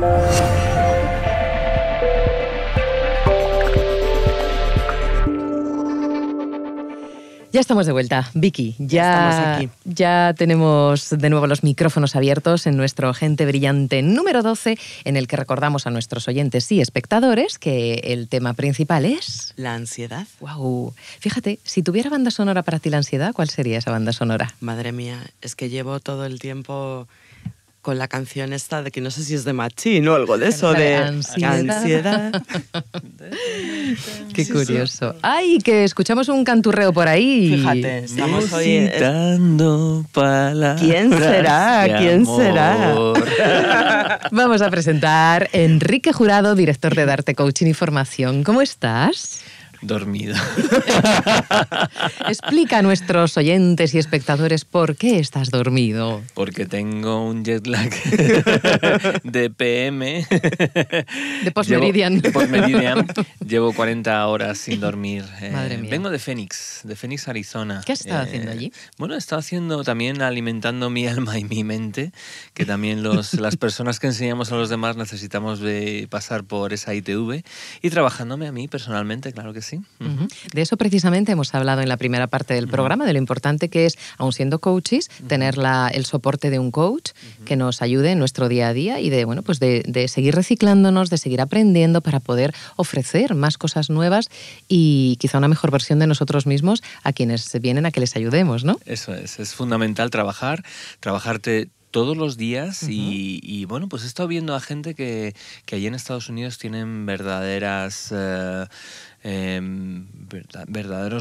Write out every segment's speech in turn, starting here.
Ya estamos de vuelta, Vicky. Ya estamos aquí. Ya tenemos de nuevo los micrófonos abiertos en nuestro Gente Brillante número 12, en el que recordamos a nuestros oyentes y espectadores que el tema principal es... La ansiedad. ¡Wow! Fíjate, si tuviera banda sonora para ti la ansiedad, ¿cuál sería esa banda sonora? Madre mía, es que llevo todo el tiempo con la canción esta de que no sé si es de Machín o algo de eso, de ansiedad. Qué curioso. ¡Ay, que escuchamos un canturreo por ahí! Fíjate, estamos hoy... Necesitando palabras. ¿Quién será? ¿Quién será? Vamos a presentar Enrique Jurado, director de Darte Coaching y Formación. ¿Cómo estás? Dormido. Explica a nuestros oyentes y espectadores por qué estás dormido. Porque tengo un jet lag de PM. De post-meridian. De post-meridian. Llevo 40 horas sin dormir. Madre mía. Vengo de Phoenix, Arizona. ¿Qué has estado haciendo allí? Bueno, he estado haciendo también alimentando mi alma y mi mente, que también las personas que enseñamos a los demás necesitamos pasar por esa ITV, y trabajándome a mí personalmente, claro que sí. Uh-huh. De eso precisamente hemos hablado en la primera parte del programa, de lo importante que es, aun siendo coaches, tener el soporte de un coach que nos ayude en nuestro día a día y de seguir reciclándonos, de seguir aprendiendo para poder ofrecer más cosas nuevas y quizá una mejor versión de nosotros mismos a quienes vienen a que les ayudemos, ¿no? Eso es fundamental trabajarte todos los días. Uh-huh. y bueno, pues he estado viendo a gente que allí en Estados Unidos tienen verdaderos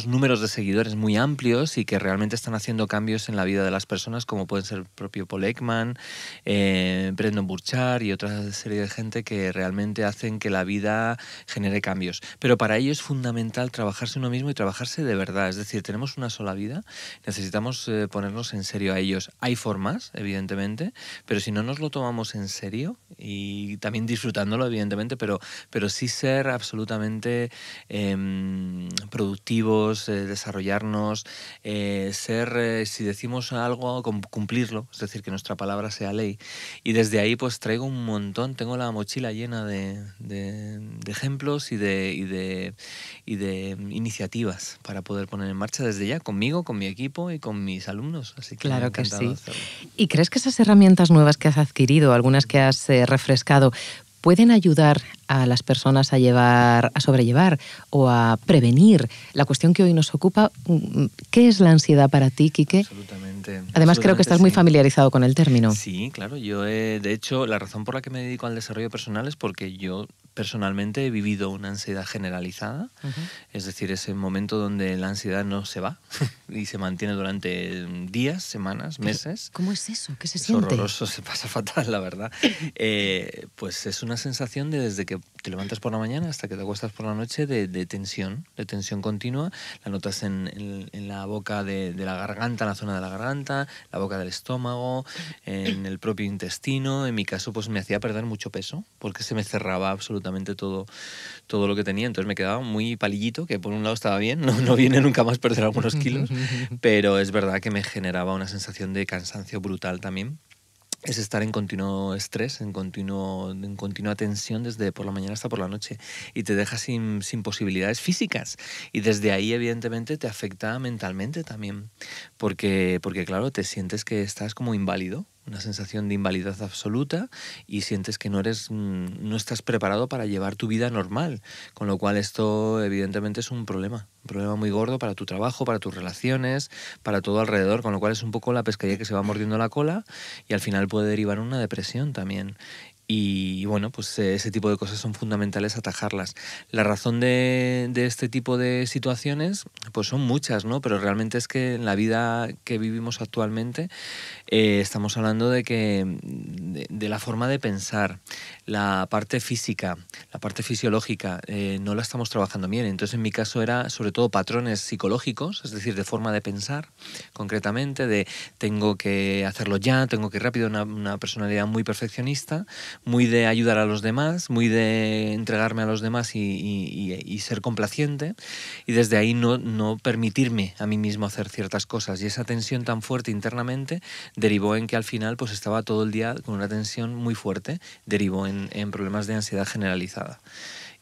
números de seguidores muy amplios y que realmente están haciendo cambios en la vida de las personas, como pueden ser el propio Paul Ekman, Brendon Burchard y otra serie de gente que realmente hacen que la vida genere cambios. Pero para ello es fundamental trabajarse uno mismo y trabajarse de verdad. Es decir, tenemos una sola vida, necesitamos ponernos en serio a ellos. Hay formas, evidentemente, pero si no nos lo tomamos en serio y también disfrutándolo, evidentemente, pero sí ser absolutamente productivos, desarrollarnos, si decimos algo, cumplirlo, es decir, que nuestra palabra sea ley. Y desde ahí pues traigo un montón, tengo la mochila llena de ejemplos y de iniciativas para poder poner en marcha desde ya, conmigo, con mi equipo y con mis alumnos. Así que claro que sí. Hacerlo. ¿Y crees que esas herramientas nuevas que has adquirido, algunas que has refrescado, pueden ayudar a las personas a sobrellevar o a prevenir la cuestión que hoy nos ocupa? ¿Qué es la ansiedad para ti, Quique? Absolutamente. Además, creo que estás muy familiarizado con el término. Sí, claro. De hecho, la razón por la que me dedico al desarrollo personal es porque yo personalmente he vivido una ansiedad generalizada, es decir, ese momento donde la ansiedad no se va y se mantiene durante días, semanas, meses. ¿Cómo es eso? ¿Qué se siente? Es horroroso, se pasa fatal, la verdad. Pues es una sensación de desde que te levantas por la mañana hasta que te acuestas por la noche de tensión continua. La notas en la boca de la garganta, en la zona de la garganta, la boca del estómago, en el propio intestino. En mi caso, pues me hacía perder mucho peso porque se me cerraba absolutamente todo lo que tenía, entonces me quedaba muy palillito, que por un lado estaba bien, no viene nunca más perder algunos kilos, pero es verdad que me generaba una sensación de cansancio brutal también. Es estar en continuo estrés, en continua tensión desde por la mañana hasta por la noche, y te deja sin posibilidades físicas, y desde ahí evidentemente te afecta mentalmente también, porque claro, te sientes que estás como inválido, una sensación de invalidez absoluta, y sientes que no estás preparado para llevar tu vida normal, con lo cual esto evidentemente es un problema muy gordo para tu trabajo, para tus relaciones, para todo alrededor, con lo cual es un poco la pescadilla que se va mordiendo la cola y al final puede derivar en una depresión también. Y bueno, pues ese tipo de cosas son fundamentales atajarlas. La razón de este tipo de situaciones pues son muchas, ¿no? Pero realmente es que en la vida que vivimos actualmente estamos hablando de la forma de pensar, la parte física, la parte fisiológica, no la estamos trabajando bien. Entonces en mi caso era sobre todo patrones psicológicos, es decir, de forma de pensar concretamente, de tengo que hacerlo ya, tengo que ir rápido, una personalidad muy perfeccionista, muy de ayudar a los demás, muy de entregarme a los demás y ser complaciente, y desde ahí no permitirme a mí mismo hacer ciertas cosas, y esa tensión tan fuerte internamente derivó en que al final pues estaba todo el día con una tensión muy fuerte, derivó en problemas de ansiedad generalizada.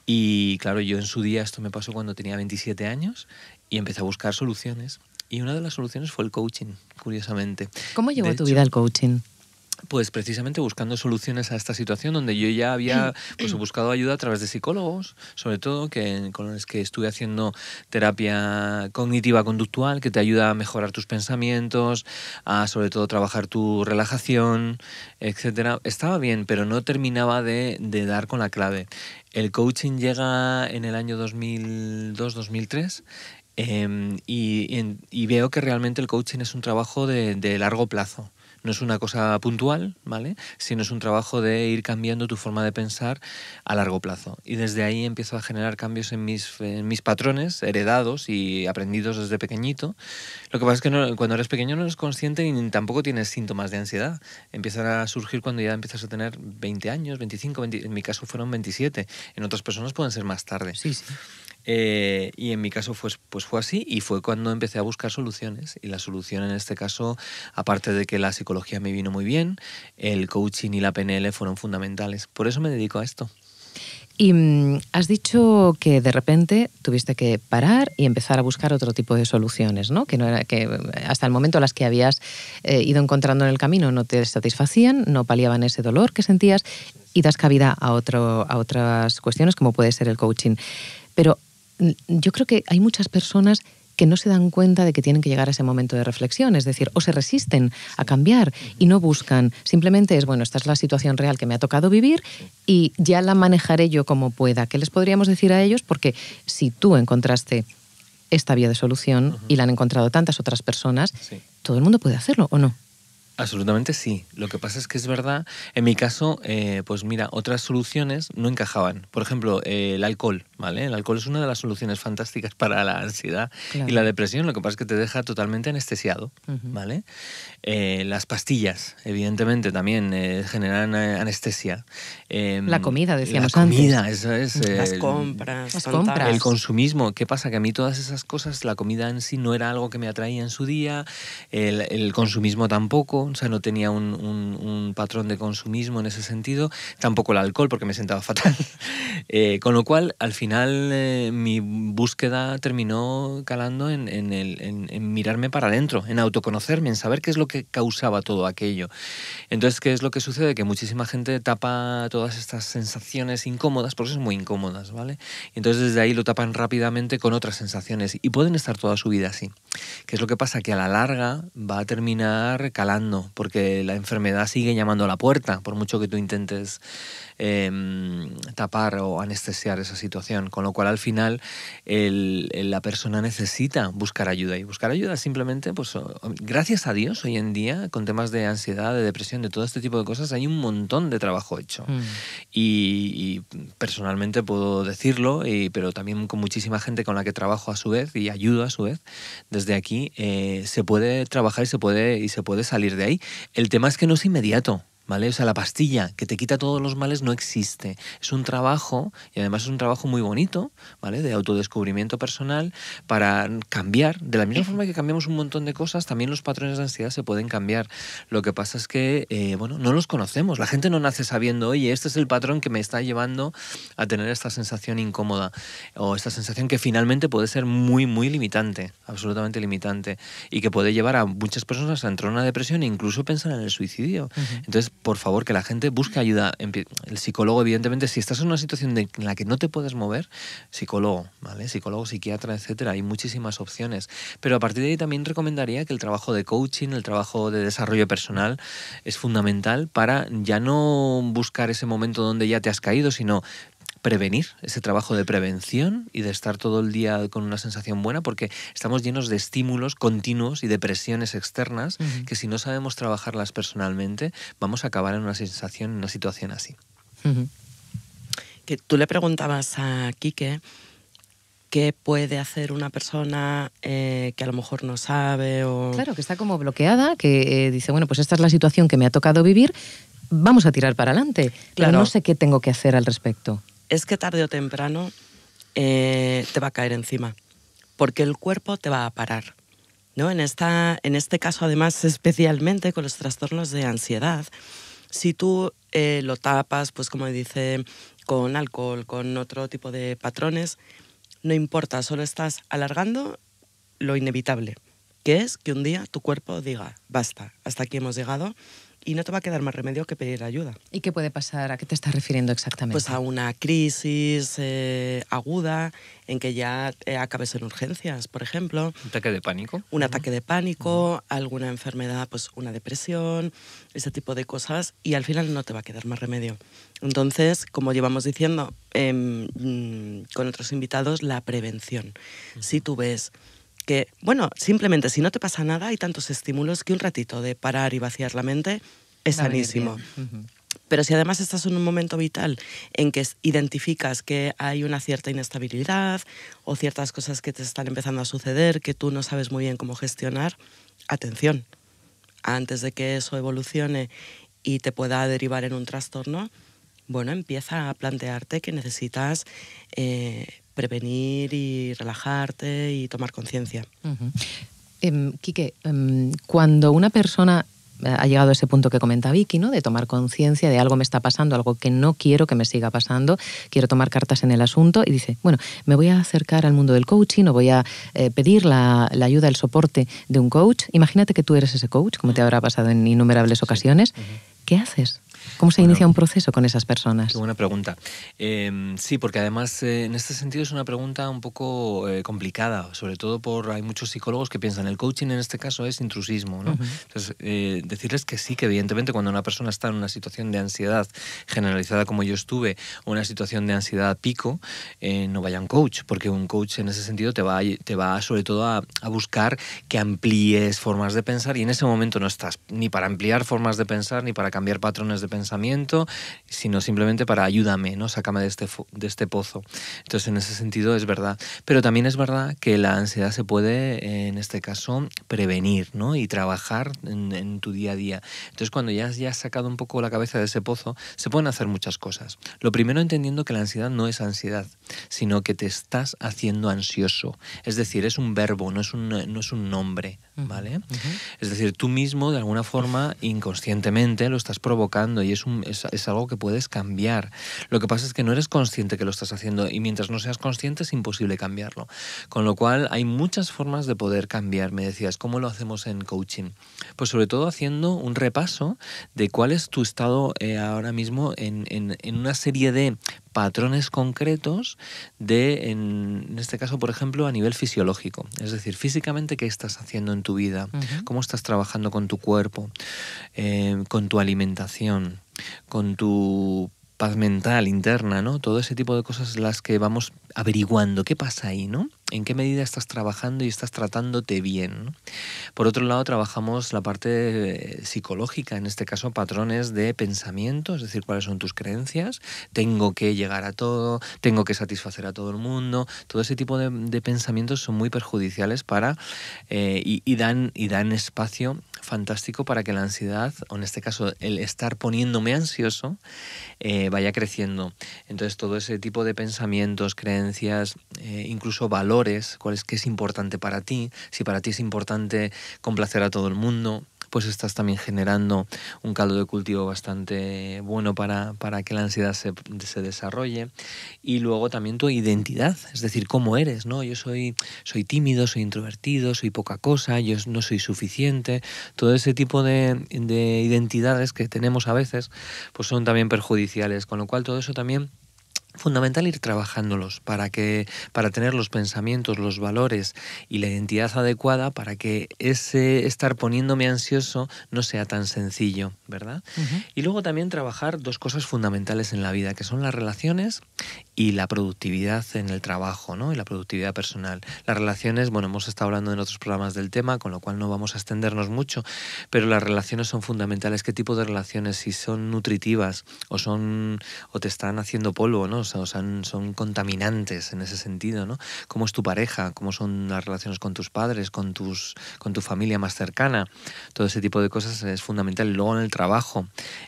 Y claro, yo en su día, esto me pasó cuando tenía 27 años y empecé a buscar soluciones. Y una de las soluciones fue el coaching, curiosamente. ¿Cómo llegó a tu vida el coaching? Pues precisamente buscando soluciones a esta situación donde yo ya había buscado ayuda a través de psicólogos, sobre todo con los que estuve haciendo terapia cognitiva conductual, que te ayuda a mejorar tus pensamientos, a sobre todo trabajar tu relajación, etcétera. Estaba bien, pero no terminaba de dar con la clave. El coaching llega en el año 2002-2003. Y veo que realmente el coaching es un trabajo de largo plazo. No es una cosa puntual, ¿vale? Sino es un trabajo de ir cambiando tu forma de pensar a largo plazo. Y desde ahí empiezo a generar cambios en mis patrones heredados y aprendidos desde pequeñito. Lo que pasa es que cuando eres pequeño no eres consciente ni tampoco tienes síntomas de ansiedad. Empiezan a surgir cuando ya empiezas a tener 20 años, 25, 20, en mi caso fueron 27. En otras personas pueden ser más tarde. Sí, sí. Y en mi caso pues fue así, y fue cuando empecé a buscar soluciones. Y la solución en este caso, aparte de que la psicología me vino muy bien, el coaching y la PNL fueron fundamentales. Por eso me dedico a esto. Y has dicho que de repente tuviste que parar y empezar a buscar otro tipo de soluciones, ¿no? Que hasta el momento las que habías ido encontrando en el camino no te satisfacían, no paliaban ese dolor que sentías, y das cabida a otras cuestiones como puede ser el coaching. Pero yo creo que hay muchas personas que no se dan cuenta de que tienen que llegar a ese momento de reflexión, es decir, o se resisten a cambiar y no buscan, simplemente es, bueno, esta es la situación real que me ha tocado vivir y ya la manejaré yo como pueda. ¿Qué les podríamos decir a ellos? Porque si tú encontraste esta vía de solución y la han encontrado tantas otras personas, todo el mundo puede hacerlo, ¿o no? Absolutamente sí. Lo que pasa es que es verdad, en mi caso, pues mira, otras soluciones no encajaban. Por ejemplo, el alcohol, ¿vale? El alcohol es una de las soluciones fantásticas para la ansiedad y la depresión. Lo que pasa es que te deja totalmente anestesiado, ¿vale? Las pastillas, evidentemente, también generan anestesia. La comida, decíamos antes. La comida, antes. eso es. Las compras. El consumismo. ¿Qué pasa? Que a mí todas esas cosas, la comida en sí no era algo que me atraía en su día, el consumismo tampoco. O sea, no tenía un patrón de consumismo en ese sentido, tampoco el alcohol porque me sentaba fatal. Con lo cual, al final, mi búsqueda terminó calando en mirarme para adentro, en autoconocerme, en saber qué es lo que causaba todo aquello. Entonces, ¿qué es lo que sucede? Que muchísima gente tapa todas estas sensaciones incómodas, porque son muy incómodas, ¿vale? Y entonces desde ahí lo tapan rápidamente con otras sensaciones y pueden estar toda su vida así. ¿Qué es lo que pasa? Que a la larga va a terminar calando, porque la enfermedad sigue llamando a la puerta, por mucho que tú intentes tapar o anestesiar esa situación, con lo cual al final la persona necesita buscar ayuda, y buscar ayuda simplemente, pues gracias a Dios hoy en día con temas de ansiedad, de depresión, de todo este tipo de cosas hay un montón de trabajo hecho y personalmente puedo decirlo, pero también con muchísima gente con la que trabajo a su vez y ayudo a su vez desde aquí, se puede trabajar y se puede salir de ahí. El tema es que no es inmediato, ¿vale? O sea, la pastilla que te quita todos los males no existe. Es un trabajo, y además es un trabajo muy bonito, ¿vale? De autodescubrimiento personal para cambiar. De la misma forma que cambiamos un montón de cosas, también los patrones de ansiedad se pueden cambiar. Lo que pasa es que, no los conocemos. La gente no nace sabiendo, oye, este es el patrón que me está llevando a tener esta sensación incómoda o esta sensación que finalmente puede ser muy, muy limitante, absolutamente limitante, y que puede llevar a muchas personas a entrar en una depresión e incluso pensar en el suicidio. Entonces, por favor, que la gente busque ayuda. El psicólogo, evidentemente, si estás en una situación en la que no te puedes mover, psicólogo, ¿vale? Psicólogo, psiquiatra, etcétera. Hay muchísimas opciones. Pero a partir de ahí también recomendaría que el trabajo de coaching, el trabajo de desarrollo personal es fundamental para ya no buscar ese momento donde ya te has caído, sino prevenir, ese trabajo de prevención y de estar todo el día con una sensación buena, porque estamos llenos de estímulos continuos y de presiones externas que si no sabemos trabajarlas personalmente vamos a acabar en una situación así. Que tú le preguntabas a Quique qué puede hacer una persona que a lo mejor no sabe o... Claro, que está como bloqueada, que dice, bueno, pues esta es la situación que me ha tocado vivir, vamos a tirar para adelante, pero no sé qué tengo que hacer al respecto. Es que tarde o temprano te va a caer encima, porque el cuerpo te va a parar, ¿no? En este caso, además, especialmente con los trastornos de ansiedad, Si tú lo tapas, pues como dice, con alcohol, con otro tipo de patrones, no importa, solo estás alargando lo inevitable, que es que un día tu cuerpo diga, basta, hasta aquí hemos llegado, y no te va a quedar más remedio que pedir ayuda. ¿Y qué puede pasar? ¿A qué te estás refiriendo exactamente? Pues a una crisis aguda en que ya acabes en urgencias, por ejemplo. ¿Un ataque de pánico? Un ataque de pánico, alguna enfermedad, pues una depresión, ese tipo de cosas, y al final no te va a quedar más remedio. Entonces, como llevamos diciendo con otros invitados, la prevención. Si tú ves que, bueno, simplemente si no te pasa nada, hay tantos estímulos que un ratito de parar y vaciar la mente es sanísimo. Pero si además estás en un momento vital en que identificas que hay una cierta inestabilidad o ciertas cosas que te están empezando a suceder que tú no sabes muy bien cómo gestionar, atención, antes de que eso evolucione y te pueda derivar en un trastorno, bueno, empieza a plantearte que necesitas prevenir y relajarte y tomar conciencia. Quique, cuando una persona ha llegado a ese punto que comenta Vicky, ¿no? De tomar conciencia de algo me está pasando, algo que no quiero que me siga pasando, quiero tomar cartas en el asunto y dice, bueno, me voy a acercar al mundo del coaching o voy a pedir la ayuda, el soporte de un coach. Imagínate que tú eres ese coach, como te habrá pasado en innumerables ocasiones. ¿Qué haces? ¿Cómo se inicia un proceso con esas personas? Qué buena pregunta. Sí, porque además en este sentido es una pregunta un poco complicada, sobre todo hay muchos psicólogos que piensan el coaching en este caso es intrusismo, ¿no? Entonces, decirles que sí, que evidentemente cuando una persona está en una situación de ansiedad generalizada como yo estuve, o una situación de ansiedad pico, no vaya a un coach, porque un coach en ese sentido te va sobre todo a buscar que amplíes formas de pensar y en ese momento no estás ni para ampliar formas de pensar ni para cambiar patrones de pensamiento, sino simplemente para ayúdame, ¿no? Sácame de este pozo. Entonces, en ese sentido es verdad. Pero también es verdad que la ansiedad se puede, en este caso, prevenir, ¿no? Y trabajar en tu día a día. Entonces, cuando ya has sacado un poco la cabeza de ese pozo, se pueden hacer muchas cosas. Lo primero, entendiendo que la ansiedad no es ansiedad, sino que te estás haciendo ansioso. Es decir, es un verbo, no es un nombre, ¿vale? Es decir, tú mismo, de alguna forma, inconscientemente, lo estás provocando y es algo que puedes cambiar. Lo que pasa es que no eres consciente que lo estás haciendo y mientras no seas consciente es imposible cambiarlo. Con lo cual hay muchas formas de poder cambiar. Me decías, ¿cómo lo hacemos en coaching? Pues sobre todo haciendo un repaso de cuál es tu estado ahora mismo en una serie de patrones concretos en este caso, por ejemplo, a nivel fisiológico. Es decir, físicamente, ¿qué estás haciendo en tu vida? ¿Cómo estás trabajando con tu cuerpo? Con tu alimentación, con tu paz mental interna, ¿no? Todo ese tipo de cosas las que vamos averiguando. ¿Qué pasa ahí, no? ¿En qué medida estás trabajando y estás tratándote bien, ¿no? Por otro lado, trabajamos la parte psicológica, en este caso patrones de pensamiento, es decir, cuáles son tus creencias, tengo que llegar a todo, tengo que satisfacer a todo el mundo, todo ese tipo de pensamientos son muy perjudiciales y dan espacio fantástico para que la ansiedad, o en este caso el estar poniéndome ansioso, vaya creciendo. Entonces todo ese tipo de pensamientos, creencias, incluso valores, qué es importante para ti, si para ti es importante complacer a todo el mundo, pues estás también generando un caldo de cultivo bastante bueno para que la ansiedad se desarrolle. Y luego también tu identidad, es decir, cómo eres, ¿no? Yo soy tímido, soy introvertido, soy poca cosa, yo no soy suficiente. Todo ese tipo de identidades que tenemos a veces, pues son también perjudiciales, con lo cual todo eso también fundamental ir trabajándolos para tener los pensamientos, los valores y la identidad adecuada para que ese estar poniéndome ansioso no sea tan sencillo, ¿verdad? Y luego también trabajar dos cosas fundamentales en la vida, que son las relaciones y la productividad en el trabajo, ¿no? Y la productividad personal. Las relaciones, bueno, hemos estado hablando en otros programas del tema, con lo cual no vamos a extendernos mucho, pero las relaciones son fundamentales. ¿Qué tipo de relaciones? Si son nutritivas o te están haciendo polvo, ¿no? O sea, son contaminantes en ese sentido, ¿no? ¿Cómo es tu pareja? ¿Cómo son las relaciones con tus padres, con tu familia más cercana? Todo ese tipo de cosas es fundamental. Y luego en el trabajo,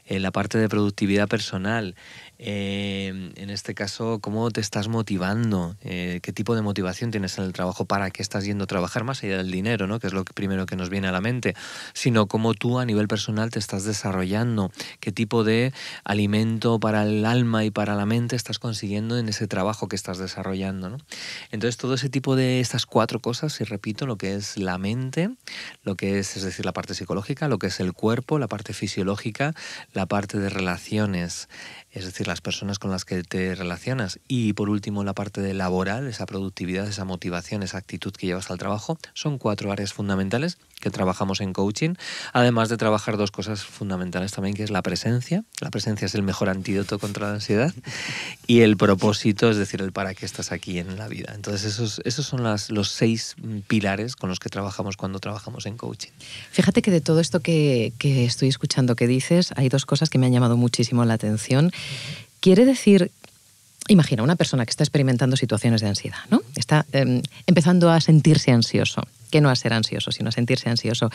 la parte de productividad personal, en este caso, cómo te estás motivando, qué tipo de motivación tienes en el trabajo, para qué estás yendo a trabajar, más allá del dinero, ¿no? Que es lo primero que nos viene a la mente, sino cómo tú a nivel personal te estás desarrollando, qué tipo de alimento para el alma y para la mente estás consiguiendo en ese trabajo que estás desarrollando, ¿no? Entonces todo ese tipo de estas 4 cosas, y repito, lo que es la mente, lo que es decir, la parte psicológica, lo que es el cuerpo, la parte fisiológica, la parte de relaciones, es decir, las personas con las que te relacionas, y por último la parte de laboral, esa productividad, esa motivación, esa actitud que llevas al trabajo. Son 4 áreas fundamentales que trabajamos en coaching, además de trabajar 2 cosas fundamentales también, que es la presencia. La presencia es el mejor antídoto contra la ansiedad, y el propósito, es decir, el para qué estás aquí en la vida. Entonces esos son los 6 pilares con los que trabajamos cuando trabajamos en coaching. Fíjate que de todo esto que estoy escuchando que dices, hay 2 cosas que me han llamado muchísimo la atención. Quiere decir, imagina una persona que está experimentando situaciones de ansiedad, ¿no? Está empezando a sentirse ansioso, que no a ser ansioso, sino a sentirse ansioso.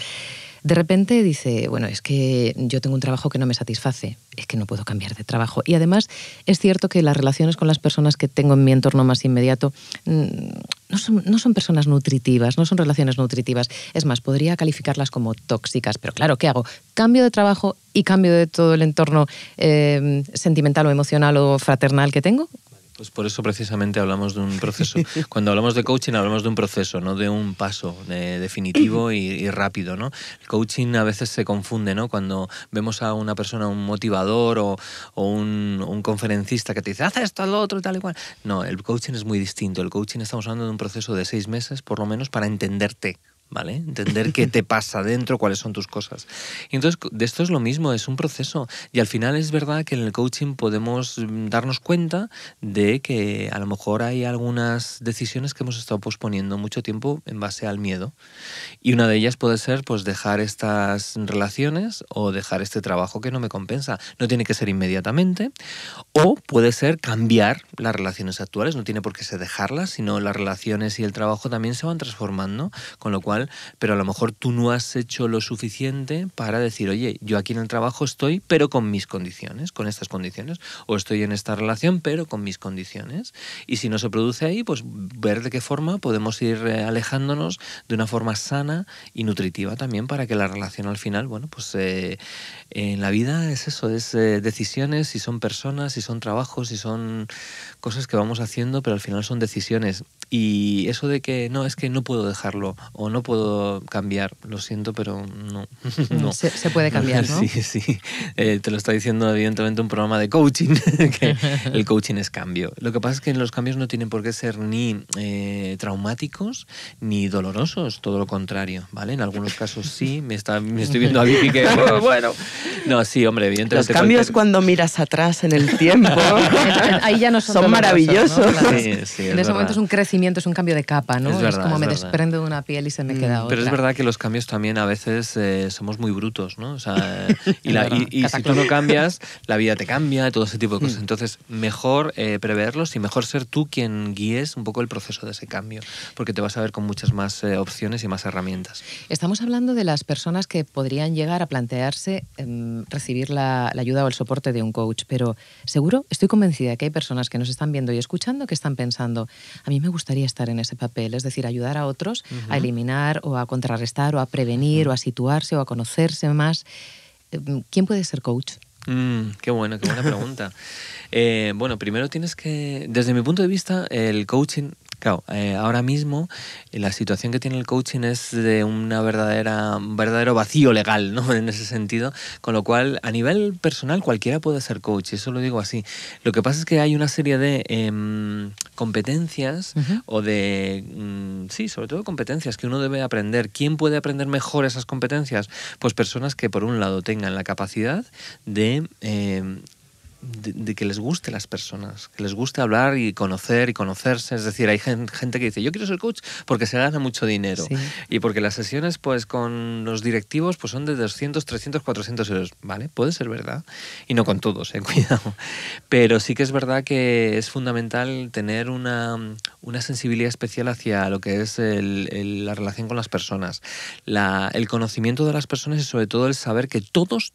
De repente dice, bueno, es que yo tengo un trabajo que no me satisface, es que no puedo cambiar de trabajo. Y además es cierto que las relaciones con las personas que tengo en mi entorno más inmediato no son personas nutritivas, no son relaciones nutritivas. Es más, podría calificarlas como tóxicas. Pero claro, ¿qué hago? Cambio de trabajo y cambio de todo el entorno sentimental o emocional o fraternal que tengo. Pues por eso precisamente hablamos de un proceso. Cuando hablamos de coaching hablamos de un proceso, no de un paso definitivo y rápido, ¿no? El coaching a veces se confunde, ¿no? Cuando vemos a una persona, un motivador o un conferencista que te dice, haz esto, haz lo otro y tal y cual. No, el coaching es muy distinto. El coaching, estamos hablando de un proceso de 6 meses, por lo menos, para entenderte, ¿vale? Entender qué te pasa dentro, cuáles son tus cosas. Y entonces, de esto es lo mismo, es un proceso. Y al final es verdad que en el coaching podemos darnos cuenta de que a lo mejor hay algunas decisiones que hemos estado posponiendo mucho tiempo en base al miedo. Y una de ellas puede ser, pues, dejar estas relaciones o dejar este trabajo que no me compensa. No tiene que ser inmediatamente. O puede ser cambiar las relaciones actuales. No tiene por qué ser dejarlas, sino las relaciones y el trabajo también se van transformando. Con lo cual, pero a lo mejor tú no has hecho lo suficiente para decir, oye, yo aquí en el trabajo estoy, pero con mis condiciones, con estas condiciones, o estoy en esta relación, pero con mis condiciones. Y si no se produce ahí, pues ver de qué forma podemos ir alejándonos de una forma sana y nutritiva también, para que la relación al final, bueno, pues en la vida es eso, es decisiones, si son personas, si son trabajos, si son cosas que vamos haciendo, pero al final son decisiones. Y eso de que no, es que no puedo dejarlo o no puedo cambiar, lo siento, pero no. No. Se puede cambiar, ¿no? Sí, sí. Te lo está diciendo evidentemente un programa de coaching, que el coaching es cambio. Lo que pasa es que los cambios no tienen por qué ser ni traumáticos ni dolorosos, todo lo contrario, ¿vale? En algunos casos sí, me estoy viendo a Vicky que, bueno. No, sí, hombre, evidentemente. Los cambios cuando miras atrás en el tiempo ahí ya no son maravillosos. ¿no? Claro. Sí, en ese momento es un crecimiento, es un cambio de capa, ¿no? Es verdad, como es me verdad. desprendo de una piel y se me queda otra. Pero es verdad que los cambios también a veces somos muy brutos, ¿no? O sea, y si tú no cambias, la vida te cambia, todo ese tipo de cosas. Entonces, mejor preverlos y mejor ser tú quien guíes un poco el proceso de ese cambio, porque te vas a ver con muchas más opciones y más herramientas. Estamos hablando de las personas que podrían llegar a plantearse recibir la ayuda o el soporte de un coach, pero seguro, estoy convencida que hay personas que nos están viendo y escuchando que están pensando, a mí me gustaría estar en ese papel, es decir, ayudar a otros a eliminar o a contrarrestar o a prevenir o a situarse o a conocerse más. ¿Quién puede ser coach? Qué buena pregunta. Bueno, primero tienes que, desde mi punto de vista, el coaching, claro, ahora mismo la situación que tiene el coaching es de un verdadero vacío legal, ¿no? En ese sentido, con lo cual a nivel personal cualquiera puede ser coach, eso lo digo así. Lo que pasa es que hay una serie de competencias o de, sí, sobre todo competencias que uno debe aprender. ¿Quién puede aprender mejor esas competencias? Pues personas que por un lado tengan la capacidad de de que les guste las personas, que les guste hablar y conocer y conocerse. Es decir, hay gente que dice, yo quiero ser coach porque se gana mucho dinero. Sí. Y porque las sesiones pues con los directivos pues son de 200, 300, 400 euros. Vale, puede ser verdad. Y no con todos, cuidado. Pero sí que es verdad que es fundamental tener una sensibilidad especial hacia lo que es la relación con las personas, el conocimiento de las personas y sobre todo el saber que todos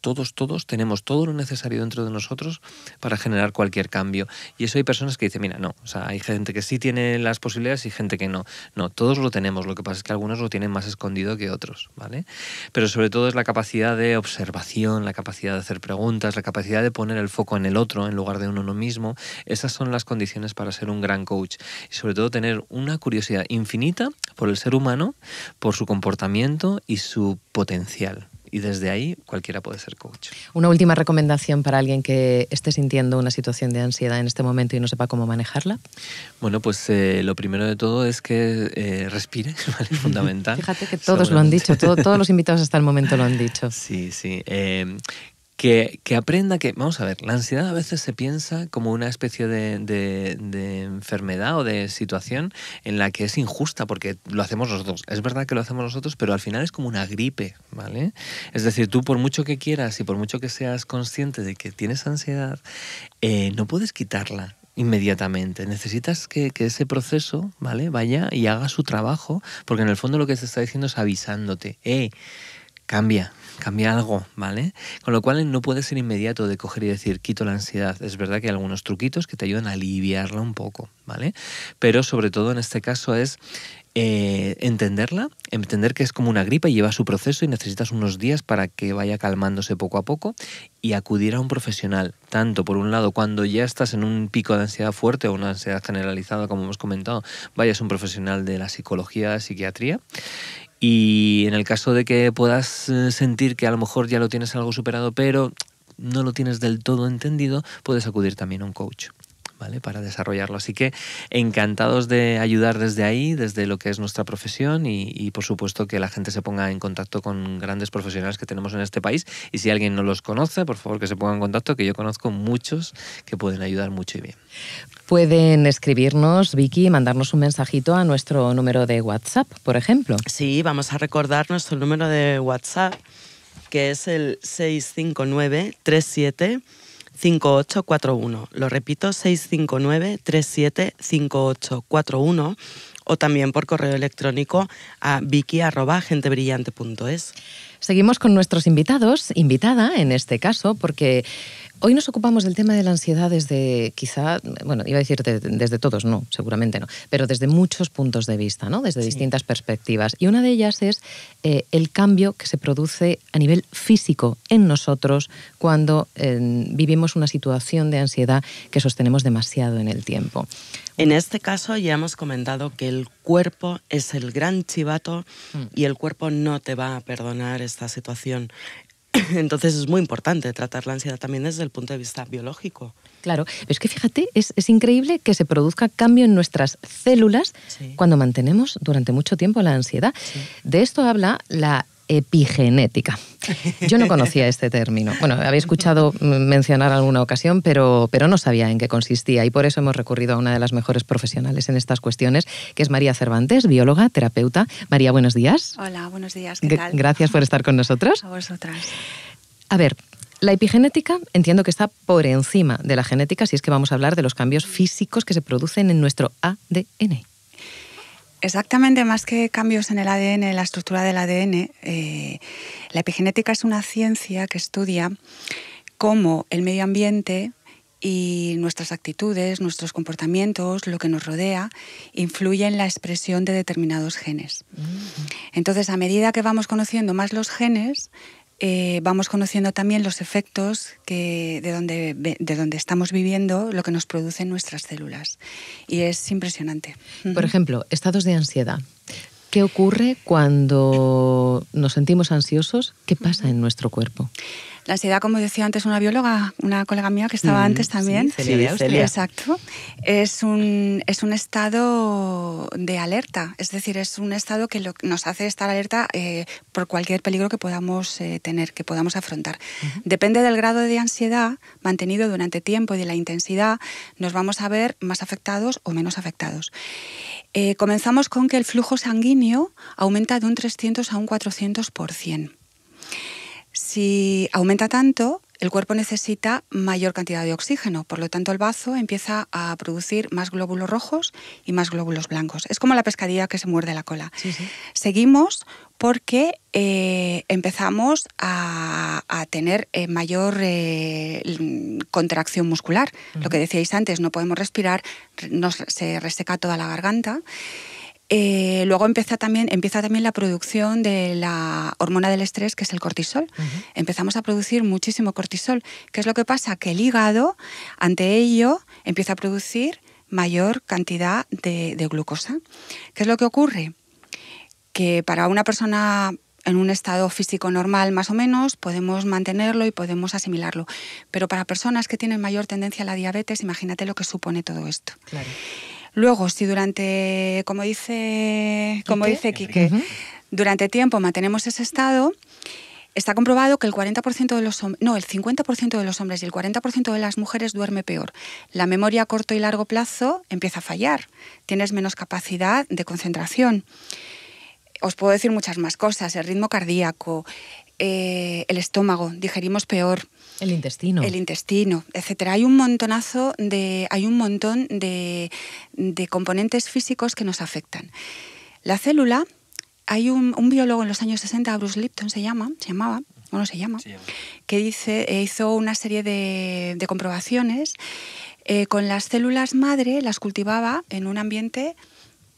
tenemos todo lo necesario dentro de nosotros para generar cualquier cambio. Y eso hay personas que dicen, mira, no, o sea, hay gente que sí tiene las posibilidades y gente que no. No, todos lo tenemos, lo que pasa es que algunos lo tienen más escondido que otros, ¿vale? Pero sobre todo es la capacidad de observación, la capacidad de hacer preguntas, la capacidad de poner el foco en el otro en lugar de uno mismo. Esas son las condiciones para ser un gran coach. Y sobre todo tener una curiosidad infinita por el ser humano, por su comportamiento y su potencial. Y desde ahí cualquiera puede ser coach. Una última recomendación para alguien que esté sintiendo una situación de ansiedad en este momento y no sepa cómo manejarla. Bueno, pues lo primero de todo es que respire, ¿vale? Es fundamental. Fíjate que todos lo han dicho, todos los invitados hasta el momento lo han dicho. Sí, sí. Que aprenda que, vamos a ver, la ansiedad a veces se piensa como una especie de enfermedad o de situación en la que es injusta porque lo hacemos nosotros. Es verdad que lo hacemos nosotros, pero al final es como una gripe, ¿vale? Es decir, tú por mucho que quieras y por mucho que seas consciente de que tienes ansiedad, no puedes quitarla inmediatamente. Necesitas que ese proceso, ¿vale?, vaya y haga su trabajo, porque en el fondo lo que te está diciendo es avisándote, cambia algo, ¿vale? Con lo cual no puede ser inmediato de coger y decir, quito la ansiedad. Es verdad que hay algunos truquitos que te ayudan a aliviarla un poco, ¿vale? Pero sobre todo en este caso es entenderla, entender que es como una gripe y lleva su proceso y necesitas unos días para que vaya calmándose poco a poco y acudir a un profesional, tanto por un lado cuando ya estás en un pico de ansiedad fuerte o una ansiedad generalizada, como hemos comentado, vayas a un profesional de la psicología, psiquiatría. Y en el caso de que puedas sentir que a lo mejor ya lo tienes algo superado, pero no lo tienes del todo entendido, puedes acudir también a un coach, ¿vale?, para desarrollarlo. Así que encantados de ayudar desde ahí, desde lo que es nuestra profesión y por supuesto que la gente se ponga en contacto con grandes profesionales que tenemos en este país. Y si alguien no los conoce, por favor que se ponga en contacto, que yo conozco muchos que pueden ayudar mucho y bien. Pueden escribirnos, Vicky, y mandarnos un mensajito a nuestro número de WhatsApp, por ejemplo. Sí, vamos a recordar nuestro número de WhatsApp, que es el 659-375841. Lo repito, 659-375841, o también por correo electrónico a vicky@gentebrillante.es. Seguimos con nuestros invitados, invitada en este caso, porque hoy nos ocupamos del tema de la ansiedad desde, quizá, bueno, iba a decir desde todos, no, seguramente no, pero desde muchos puntos de vista, ¿no? Desde distintas perspectivas. Y una de ellas es el cambio que se produce a nivel físico en nosotros cuando vivimos una situación de ansiedad que sostenemos demasiado en el tiempo. En este caso ya hemos comentado que el cuerpo es el gran chivato y el cuerpo no te va a perdonar esta situación. Entonces es muy importante tratar la ansiedad también desde el punto de vista biológico. Claro, pero es que fíjate, es increíble que se produzca cambio en nuestras células cuando mantenemos durante mucho tiempo la ansiedad. Sí. De esto habla la epigenética. Yo no conocía este término. Bueno, había escuchado mencionar alguna ocasión, pero no sabía en qué consistía y por eso hemos recurrido a una de las mejores profesionales en estas cuestiones, que es María Cervantes, bióloga, terapeuta. María, buenos días. Hola, buenos días. ¿Qué tal? Gracias por estar con nosotros. A vosotras. A ver, la epigenética entiendo que está por encima de la genética si es que vamos a hablar de los cambios físicos que se producen en nuestro ADN. Exactamente, más que cambios en el ADN, en la estructura del ADN, la epigenética es una ciencia que estudia cómo el medio ambiente y nuestras actitudes, nuestros comportamientos, lo que nos rodea, influye en la expresión de determinados genes. Entonces, a medida que vamos conociendo más los genes, vamos conociendo también los efectos de donde estamos viviendo, lo que nos producen nuestras células. Y es impresionante. Por ejemplo, estados de ansiedad. ¿Qué ocurre cuando nos sentimos ansiosos? ¿Qué pasa en nuestro cuerpo? La ansiedad, como decía antes una bióloga, una colega mía que estaba antes también. Sí, Celia. Exacto. Es un estado de alerta, es decir, es un estado que nos hace estar alerta por cualquier peligro que podamos tener, que podamos afrontar. Depende del grado de ansiedad mantenido durante tiempo y de la intensidad, nos vamos a ver más afectados o menos afectados. Comenzamos con que el flujo sanguíneo aumenta de un 300 a un 400%. Si aumenta tanto, el cuerpo necesita mayor cantidad de oxígeno, por lo tanto el bazo empieza a producir más glóbulos rojos y más glóbulos blancos. Es como la pescadilla que se muerde la cola. Sí. Seguimos porque empezamos a tener mayor contracción muscular. Lo que decíais antes, no podemos respirar, se reseca toda la garganta. Luego empieza también la producción de la hormona del estrés, que es el cortisol. Empezamos a producir muchísimo cortisol. ¿Qué es lo que pasa? Que el hígado, ante ello, empieza a producir mayor cantidad de glucosa. ¿Qué es lo que ocurre? Que para una persona en un estado físico normal, más o menos, podemos mantenerlo y podemos asimilarlo. Pero para personas que tienen mayor tendencia a la diabetes, imagínate lo que supone todo esto. Claro. Luego, si durante, como dice Quique, durante tiempo mantenemos ese estado, está comprobado que el 50% de los hombres y el 40% de las mujeres duerme peor. La memoria a corto y largo plazo empieza a fallar. Tienes menos capacidad de concentración. Os puedo decir muchas más cosas. El ritmo cardíaco, el estómago, digerimos peor. El intestino, etcétera. Hay un montón de componentes físicos que nos afectan. La célula, hay un biólogo en los años 60, Bruce Lipton se llama, que hizo una serie de comprobaciones con las células madre, las cultivaba en un ambiente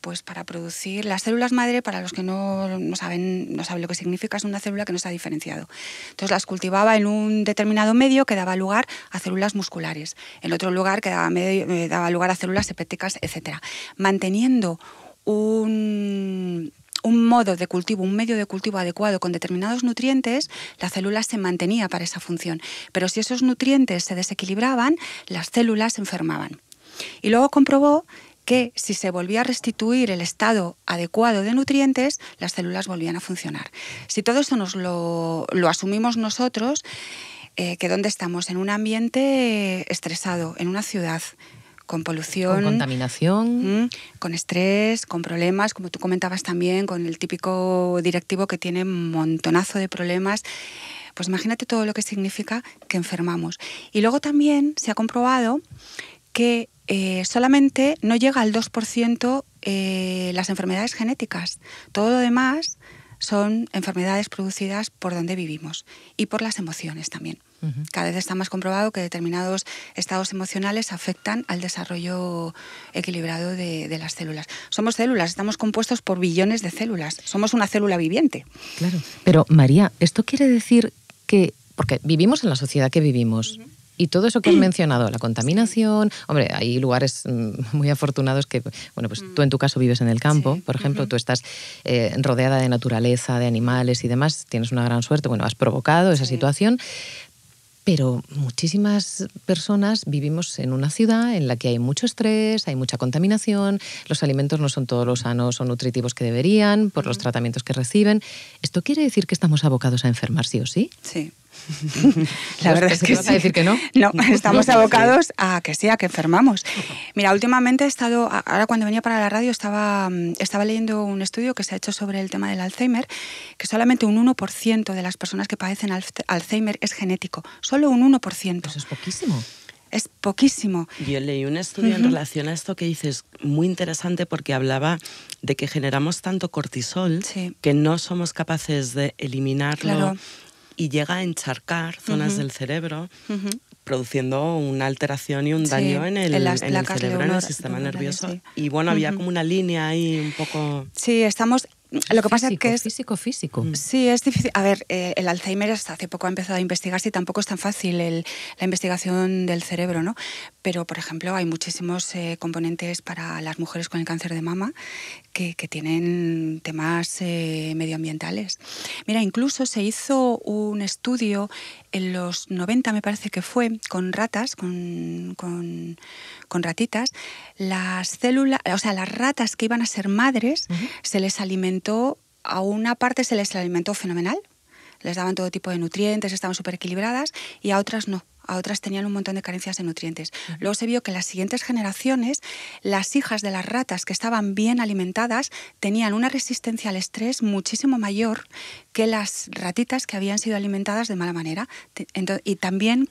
pues para producir las células madre. Para los que no saben lo que significa, es una célula que no está diferenciado. Entonces las cultivaba en un determinado medio que daba lugar a células musculares, en otro lugar que daba lugar a células hepáticas, etc. Manteniendo un modo de cultivo, un medio de cultivo adecuado con determinados nutrientes, la célula se mantenía para esa función. Pero si esos nutrientes se desequilibraban, las células se enfermaban. Y luego comprobó que si se volvía a restituir el estado adecuado de nutrientes, las células volvían a funcionar. Si todo esto nos lo asumimos nosotros, que ¿dónde estamos? En un ambiente estresado, en una ciudad, con polución, con contaminación, con estrés, con problemas, como tú comentabas también, con el típico directivo que tiene un montonazo de problemas. Pues imagínate todo lo que significa que enfermamos. Y luego también se ha comprobado que solamente no llega al 2% las enfermedades genéticas. Todo lo demás son enfermedades producidas por donde vivimos y por las emociones también. Cada vez está más comprobado que determinados estados emocionales afectan al desarrollo equilibrado de las células. Somos células, estamos compuestos por billones de células. Somos una célula viviente. Claro. Pero, María, ¿esto quiere decir que, porque vivimos en la sociedad que vivimos, y todo eso que has mencionado, la contaminación, hombre, hay lugares muy afortunados que, bueno, pues tú en tu caso vives en el campo, por ejemplo, tú estás rodeada de naturaleza, de animales y demás, tienes una gran suerte, bueno, has provocado esa situación, pero muchísimas personas vivimos en una ciudad en la que hay mucho estrés, hay mucha contaminación, los alimentos no son todos los sanos o nutritivos que deberían por los tratamientos que reciben. ¿Esto quiere decir que estamos abocados a enfermar sí o sí? Sí. La verdad es que ¿Vas a decir que no? No, estamos abocados a que sí, a que enfermamos. Mira, últimamente ahora cuando venía para la radio estaba leyendo un estudio que se ha hecho sobre el tema del Alzheimer, que solamente un 1% de las personas que padecen Alzheimer es genético. Solo un 1%. Eso es poquísimo. Es poquísimo. Yo leí un estudio en relación a esto que dices, muy interesante, porque hablaba de que generamos tanto cortisol que no somos capaces de eliminarlo. Claro. Y llega a encharcar zonas del cerebro, produciendo una alteración y un daño en el cerebro, en el sistema nervioso. Sí. Y bueno, había como una línea ahí un poco... Sí, estamos... Lo que pasa es que es físico. Sí, es difícil. A ver, el Alzheimer hasta hace poco ha empezado a investigarse y tampoco es tan fácil la investigación del cerebro, ¿no? Pero, por ejemplo, hay muchísimos componentes para las mujeres con el cáncer de mama que tienen temas medioambientales. Mira, incluso se hizo un estudio en los 90, me parece que fue, con ratas, con ratitas. Las células, o sea, las ratas que iban a ser madres, se les alimentó, a una parte se les alimentó fenomenal, les daban todo tipo de nutrientes, estaban súper equilibradas, y a otras no. A otras tenían un montón de carencias de nutrientes. Luego se vio que en las siguientes generaciones, las hijas de las ratas que estaban bien alimentadas tenían una resistencia al estrés muchísimo mayor que las ratitas que habían sido alimentadas de mala manera. Y también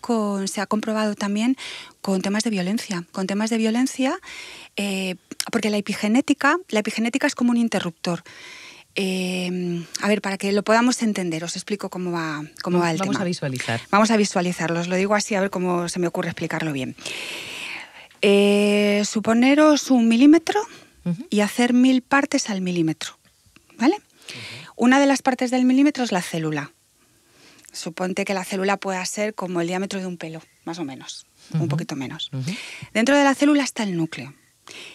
se ha comprobado también con temas de violencia. Con temas de violencia, porque la epigenética es como un interruptor. A ver, para que lo podamos entender, os explico cómo va el tema. Vamos a visualizar. Vamos a visualizarlo, os lo digo así, a ver cómo se me ocurre explicarlo bien. Suponeros 1 milímetro y hacer 1000 partes al milímetro, ¿vale? Una de las partes del milímetro es la célula. Suponte que la célula pueda ser como el diámetro de un pelo, más o menos, un poquito menos. Dentro de la célula está el núcleo.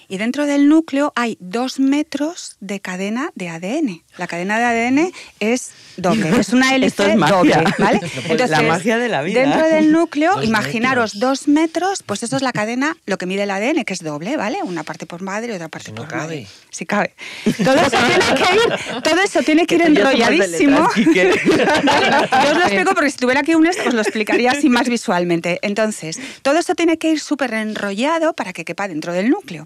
Y dentro del núcleo hay 2 metros de cadena de ADN. La cadena de ADN es doble, es una hélice doble, ¿vale? Entonces, la magia de la vida. Dentro del núcleo, imaginaros 2 metros, pues eso es la cadena, lo que mide el ADN, que es doble, ¿vale? Una parte por madre y otra parte por madre. Sí cabe. Todo eso tiene que ir enrolladísimo. Yo os lo explico porque si tuviera aquí un os lo explicaría así más visualmente. Entonces, todo eso tiene que ir súper enrollado para que quepa dentro del núcleo.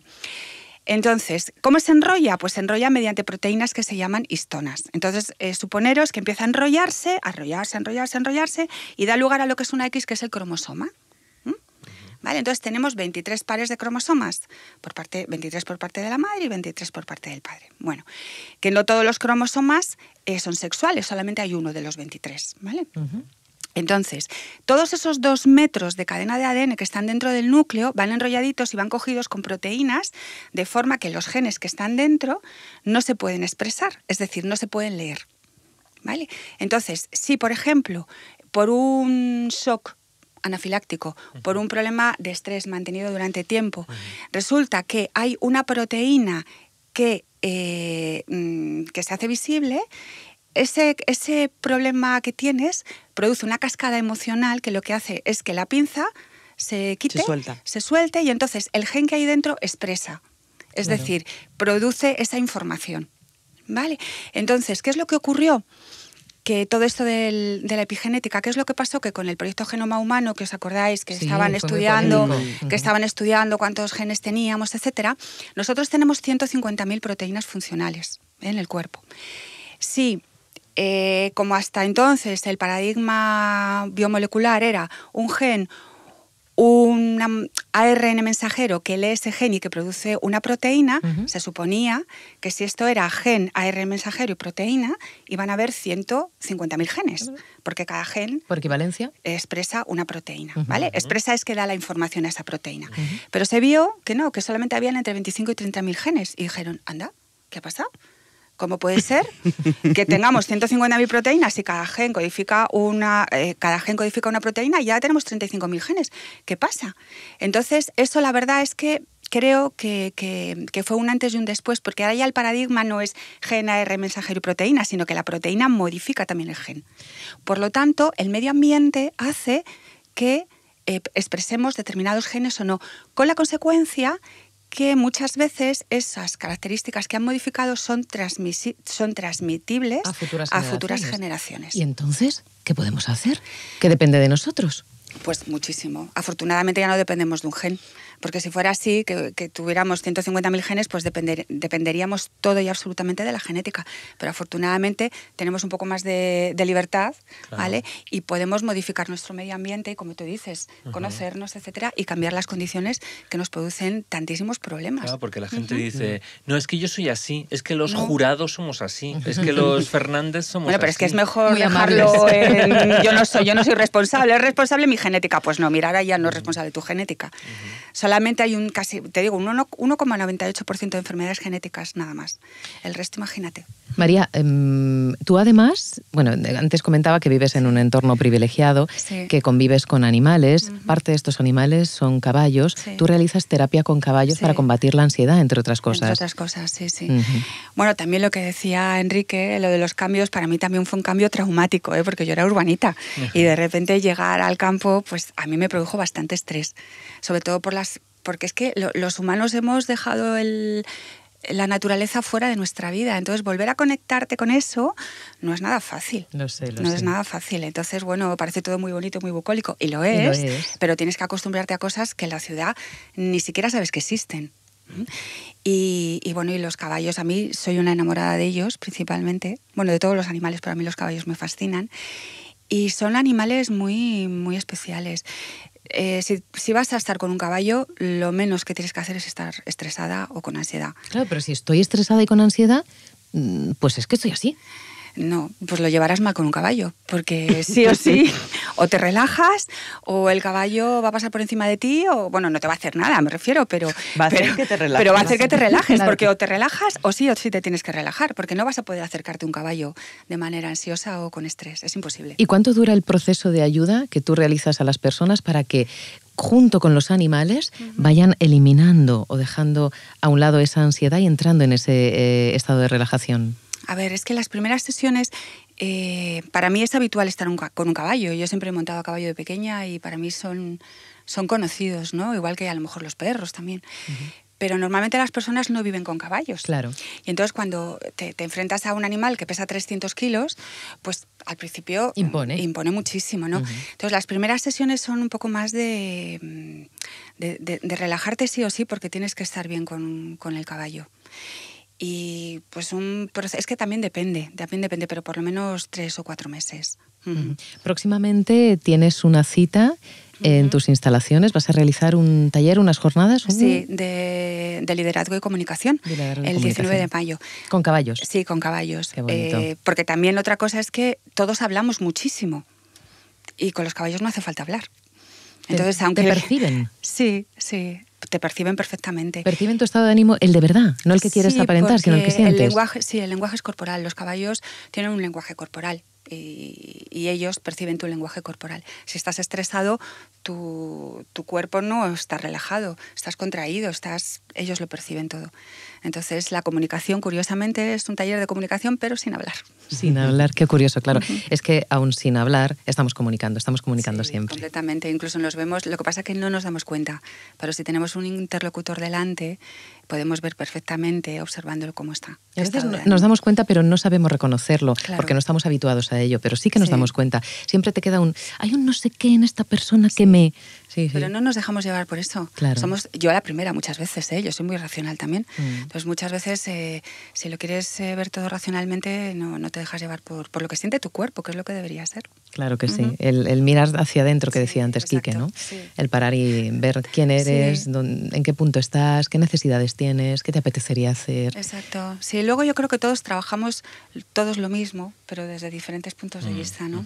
Entonces, ¿cómo se enrolla? Pues se enrolla mediante proteínas que se llaman histonas. Entonces, suponeros que empieza a enrollarse y da lugar a lo que es una X, que es el cromosoma. ¿Vale? Entonces tenemos 23 pares de cromosomas, 23 por parte de la madre y 23 por parte del padre. Bueno, que no todos los cromosomas son sexuales, solamente hay uno de los 23, ¿vale? Entonces, todos esos 2 metros de cadena de ADN que están dentro del núcleo van enrolladitos y van cogidos con proteínas, de forma que los genes que están dentro no se pueden expresar, es decir, no se pueden leer, ¿vale? Entonces, si por ejemplo, por un shock anafiláctico, por un problema de estrés mantenido durante tiempo, resulta que hay una proteína que se hace visible, ese problema que tienes produce una cascada emocional que lo que hace es que la pinza se quite, se suelte, y entonces el gen que hay dentro expresa, es decir, produce esa información, ¿vale? Entonces, ¿qué es lo que ocurrió? Que todo esto de la epigenética, ¿qué es lo que pasó? Que con el proyecto Genoma Humano, que os acordáis, que estaban estudiando cuántos genes teníamos, etcétera, nosotros tenemos 150.000 proteínas funcionales en el cuerpo. Sí. Como hasta entonces el paradigma biomolecular era un gen, un ARN mensajero que lee ese gen y que produce una proteína, se suponía que si esto era gen, ARN mensajero y proteína, iban a haber 150.000 genes, porque cada gen, por equivalencia, expresa una proteína, ¿vale? Expresa es que da la información a esa proteína. Pero se vio que no, que solamente habían entre 25 y 30.000 genes, y dijeron, anda, ¿qué ha pasado? ¿Cómo puede ser que tengamos 150.000 proteínas y cada gen codifica una proteína y ya tenemos 35.000 genes? ¿Qué pasa? Entonces, eso la verdad es que creo que fue un antes y un después, porque ahora ya el paradigma no es gen, ARN mensajero y proteína, sino que la proteína modifica también el gen. Por lo tanto, el medio ambiente hace que expresemos determinados genes o no, con la consecuencia que muchas veces esas características que han modificado son transmitibles a futuras generaciones. ¿Y entonces qué podemos hacer? ¿Qué depende de nosotros? Pues muchísimo. Afortunadamente ya no dependemos de un gen, porque si fuera así, que tuviéramos 150.000 genes, pues dependeríamos todo y absolutamente de la genética. Pero afortunadamente tenemos un poco más de libertad, claro, ¿vale? Y podemos modificar nuestro medio ambiente y, como tú dices, conocernos, etcétera, y cambiar las condiciones que nos producen tantísimos problemas. Claro, porque la gente dice, no, es que yo soy así, es que los jurados somos así, es que los Fernández somos así. Bueno, pero es que es mejor dejarlo en... Yo no soy responsable, es responsable mi mi genética. Pues no, mira, ahora ya no es responsable de tu genética. Solamente hay un 1,98% de enfermedades genéticas, nada más. El resto, imagínate. María, tú además, bueno, antes comentaba que vives en un entorno privilegiado, Sí. que convives con animales. Parte de estos animales son caballos. Sí. Tú realizas terapia con caballos Sí. para combatir la ansiedad, entre otras cosas. Entre otras cosas, sí, sí. Ujú. Bueno, también lo que decía Enrique, lo de los cambios, para mí también fue un cambio traumático, porque yo era urbanita y de repente llegar al campo, pues a mí me produjo bastante estrés, sobre todo porque es que los humanos hemos dejado la naturaleza fuera de nuestra vida, entonces volver a conectarte con eso no es nada fácil. Lo sé. No es nada fácil. Entonces, bueno, parece todo muy bonito, muy bucólico, y lo Y lo es, es. pero tienes que acostumbrarte a cosas que en la ciudad ni siquiera sabes que existen. Y bueno, y los caballos, a mí soy una enamorada de ellos principalmente, bueno, de todos los animales, pero a mí los caballos me fascinan, y son animales muy, muy especiales. Si vas a estar con un caballo, lo menos que tienes que hacer es estar estresada o con ansiedad. Claro, pero si estoy estresada y con ansiedad, pues es que estoy así. No, pues lo llevarás mal con un caballo, porque sí o sí, o te relajas, o el caballo va a pasar por encima de ti, o bueno, no te va a hacer nada, me refiero, pero Va a hacer que te relajes. Pero va a hacer que te relajes, Claro. porque o te relajas o sí te tienes que relajar, porque no vas a poder acercarte a un caballo de manera ansiosa o con estrés, es imposible. ¿Y cuánto dura el proceso de ayuda que tú realizas a las personas para que, junto con los animales, vayan eliminando o dejando a un lado esa ansiedad y entrando en ese estado de relajación? A ver, es que las primeras sesiones, para mí es habitual estar con un caballo. Yo siempre he montado a caballo de pequeña y para mí son conocidos, ¿no? Igual que a lo mejor los perros también. Pero normalmente las personas no viven con caballos. Claro. Y entonces cuando te enfrentas a un animal que pesa 300 kilos, pues al principio impone muchísimo, ¿no? Entonces las primeras sesiones son un poco más de relajarte sí o sí, porque tienes que estar bien con el caballo. Y pues es que también depende, pero por lo menos 3 o 4 meses. Próximamente tienes una cita en tus instalaciones. ¿Vas a realizar un taller, unas jornadas? Sí, de liderazgo y comunicación, el 19 de mayo. ¿Con caballos? Sí, con caballos. Qué bonito. Porque también otra cosa es que todos hablamos muchísimo y con los caballos no hace falta hablar. Entonces, ¿Te perciben? Sí, te perciben perfectamente. ¿Perciben tu estado de ánimo, el de verdad? No el que quieres aparentar, sino el que sientes. El lenguaje es corporal. Los caballos tienen un lenguaje corporal y ellos perciben tu lenguaje corporal. Si estás estresado, tu cuerpo no está relajado, estás contraído, ellos lo perciben todo. Entonces, la comunicación, curiosamente, es un taller de comunicación, pero sin hablar. Sin hablar, qué curioso, claro. Es que aún sin hablar estamos comunicando Sí, siempre. Completamente, incluso nos vemos, lo que pasa es que no nos damos cuenta, pero si tenemos un interlocutor delante, podemos ver perfectamente, observándolo cómo está. A veces nos damos cuenta, pero no sabemos reconocerlo, Claro. porque no estamos habituados a ello, pero sí que nos Sí. damos cuenta. Siempre te queda hay un no sé qué en esta persona que me... Sí, Pero no nos dejamos llevar por eso. Claro. Yo la primera muchas veces, yo soy muy racional también. Entonces muchas veces, si lo quieres ver todo racionalmente, no te dejas llevar por lo que siente tu cuerpo, que es lo que debería ser. Claro que sí. El mirar hacia adentro que decía antes exacto, Quique, ¿no? sí. El parar y ver quién eres, Sí. en qué punto estás, qué necesidades tienes, qué te apetecería hacer. Exacto. Sí, luego yo creo que todos trabajamos todos lo mismo, pero desde diferentes puntos de vista, ¿no?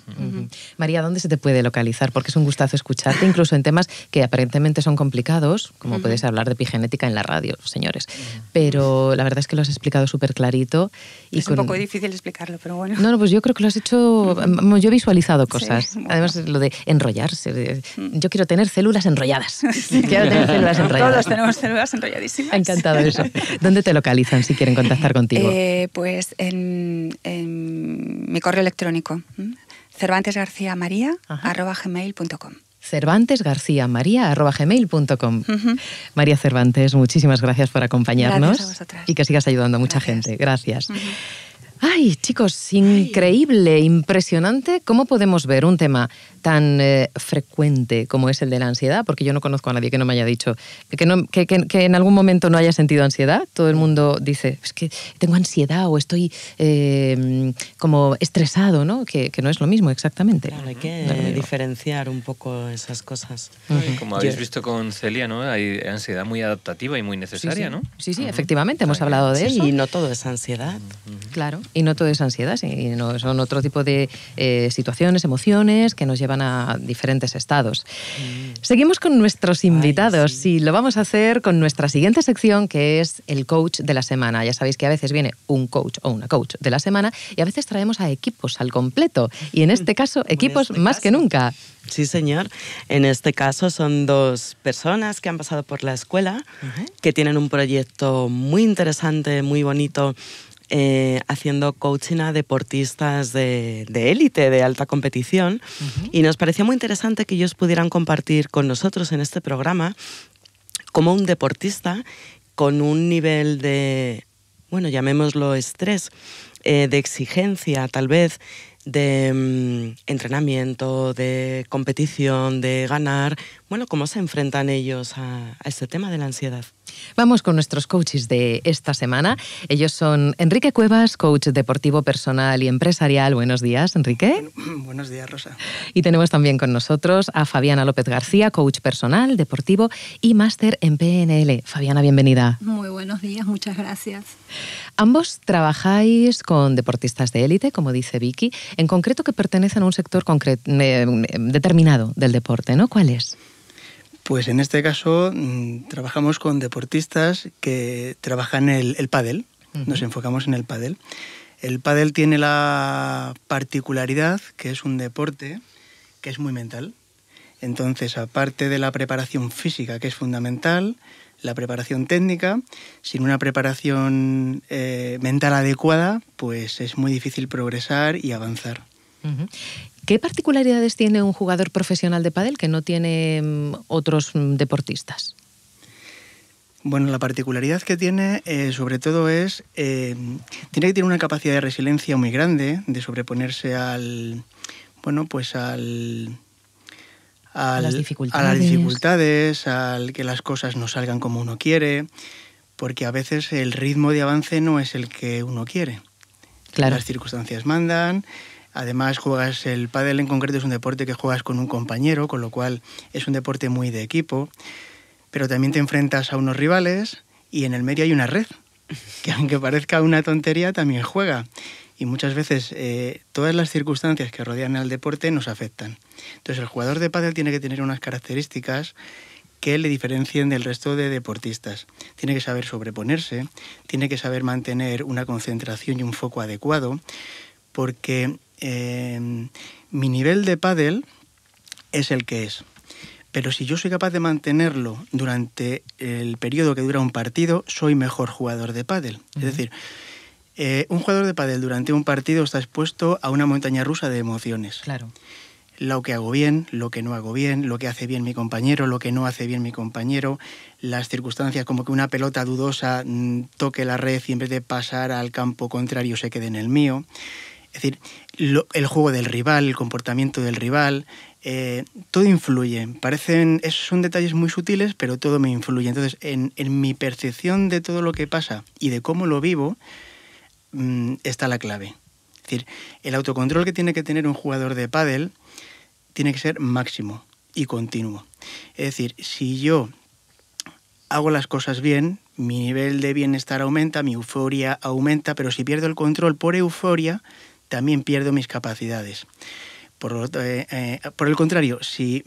María, ¿dónde se te puede localizar? Porque es un gustazo escucharte, incluso en temas que aparentemente son complicados, como puedes hablar de epigenética en la radio, señores. Pero la verdad es que lo has explicado súper clarito. Es un poco difícil explicarlo, pero bueno. No, pues yo creo que lo has hecho... Yo he visualizado cosas. Sí, bueno. Además, lo de enrollarse. Yo quiero tener células enrolladas. Quiero tener células enrolladas. Todos tenemos células enrolladísimas. Me ha encantado eso. ¿Dónde te localizan si quieren contactar contigo? Pues en mi correo electrónico, cervantesgarciamaria@gmail.com. cervantesgarciamaria@gmail.com. María Cervantes, muchísimas gracias por acompañarnos. Gracias a vosotras. Y que sigas ayudando a mucha Gracias. gente. Gracias. Ay, chicos, increíble, impresionante cómo podemos ver un tema tan frecuente como es el de la ansiedad, porque yo no conozco a nadie que no me haya dicho que en algún momento no haya sentido ansiedad. Todo el mundo dice, es que tengo ansiedad o estoy como estresado, ¿no? Que no es lo mismo exactamente. Claro, hay No que es lo mismo. diferenciar un poco esas cosas. Como habéis visto con Celia, ¿no? Hay ansiedad muy adaptativa y muy necesaria, ¿no? Sí, efectivamente, hemos hablado de Sí, eso. y no todo es ansiedad. Claro, y no todo es ansiedad, sino son otro tipo de situaciones, emociones que nos llevan a diferentes estados. Seguimos con nuestros invitados y lo vamos a hacer con nuestra siguiente sección, que es el coach de la semana. Ya sabéis que a veces viene un coach o una coach de la semana y a veces traemos a equipos al completo. Y en este caso, equipos más que nunca. Sí, señor. En este caso son 2 personas que han pasado por la escuela, que tienen un proyecto muy interesante, muy bonito, haciendo coaching a deportistas de élite, de alta competición. Y nos pareció muy interesante que ellos pudieran compartir con nosotros en este programa cómo un deportista con un nivel de, bueno, llamémoslo estrés, de exigencia tal vez, de entrenamiento, de competición, de ganar, bueno, cómo se enfrentan ellos a este tema de la ansiedad. Vamos con nuestros coaches de esta semana. Ellos son Enrique Cuevas, coach deportivo personal y empresarial. Buenos días, Enrique. Buenos días, Rosa. Y tenemos también con nosotros a Fabiana López García, coach personal, deportivo y máster en PNL. Fabiana, bienvenida. Muy buenos días, muchas gracias. Ambos trabajáis con deportistas de élite, como dice Vicky, en concreto que pertenecen a un sector determinado del deporte, ¿no? ¿Cuál es? Pues en este caso trabajamos con deportistas que trabajan el pádel. Nos enfocamos en el pádel. El pádel tiene la particularidad que es un deporte que es muy mental. Entonces, aparte de la preparación física, que es fundamental, la preparación técnica, sin una preparación mental adecuada, pues es muy difícil progresar y avanzar. ¿Qué particularidades tiene un jugador profesional de pádel que no tiene otros deportistas? Bueno, la particularidad que tiene, sobre todo, es tiene que tener una capacidad de resiliencia muy grande, de sobreponerse a las dificultades, al que las cosas no salgan como uno quiere, porque a veces el ritmo de avance no es el que uno quiere. Claro. Las circunstancias mandan. Además, el pádel en concreto es un deporte que juegas con un compañero, con lo cual es un deporte muy de equipo, pero también te enfrentas a unos rivales y en el medio hay una red, que aunque parezca una tontería, también juega. Y muchas veces todas las circunstancias que rodean al deporte nos afectan. Entonces, el jugador de pádel tiene que tener unas características que le diferencien del resto de deportistas. Tiene que saber sobreponerse, tiene que saber mantener una concentración y un foco adecuado, porque mi nivel de pádel es el que es. Pero si yo soy capaz de mantenerlo durante el periodo que dura un partido, soy mejor jugador de pádel. Es decir, un jugador de pádel durante un partido está expuesto a una montaña rusa de emociones. Claro. Lo que hago bien, lo que no hago bien, lo que hace bien mi compañero, lo que no hace bien mi compañero, las circunstancias como que una pelota dudosa toque la red y en vez de pasar al campo contrario se quede en el mío. Es decir, el juego del rival, el comportamiento del rival, todo influye. Esos son detalles muy sutiles, pero todo me influye. Entonces, en mi percepción de todo lo que pasa y de cómo lo vivo, está la clave. Es decir, el autocontrol que tiene que tener un jugador de pádel tiene que ser máximo y continuo. Es decir, si yo hago las cosas bien, mi nivel de bienestar aumenta, mi euforia aumenta, pero si pierdo el control por euforia, también pierdo mis capacidades. Por el contrario, si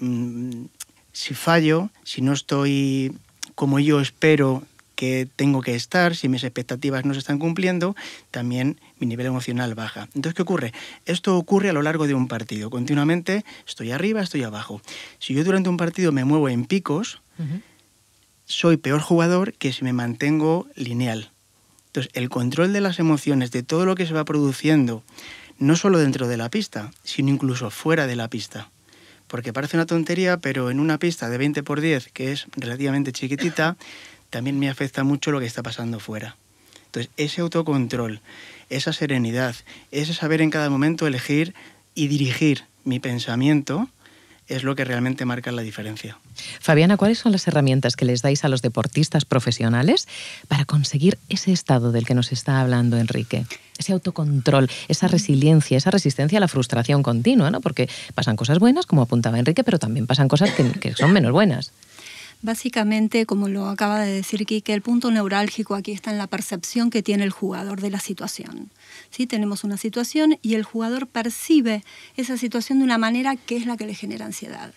fallo, si no estoy como yo espero que tengo que estar, si mis expectativas no se están cumpliendo, también mi nivel emocional baja. Entonces, ¿qué ocurre? Esto ocurre a lo largo de un partido. Continuamente estoy arriba, estoy abajo. Si yo durante un partido me muevo en picos, soy peor jugador que si me mantengo lineal. Entonces, el control de las emociones, de todo lo que se va produciendo, no solo dentro de la pista, sino incluso fuera de la pista. Porque parece una tontería, pero en una pista de 20×10, que es relativamente chiquitita, también me afecta mucho lo que está pasando fuera. Entonces, ese autocontrol, esa serenidad, ese saber en cada momento elegir y dirigir mi pensamiento, es lo que realmente marca la diferencia. Fabiana, ¿cuáles son las herramientas que les dais a los deportistas profesionales para conseguir ese estado del que nos está hablando Enrique? Ese autocontrol, esa resiliencia, esa resistencia a la frustración continua, ¿no? Porque pasan cosas buenas, como apuntaba Enrique, pero también pasan cosas que son menos buenas. Básicamente, como lo acaba de decir Quique, el punto neurálgico aquí está en la percepción que tiene el jugador de la situación. ¿Sí? Tenemos una situación y el jugador percibe esa situación de una manera que es la que le genera ansiedad.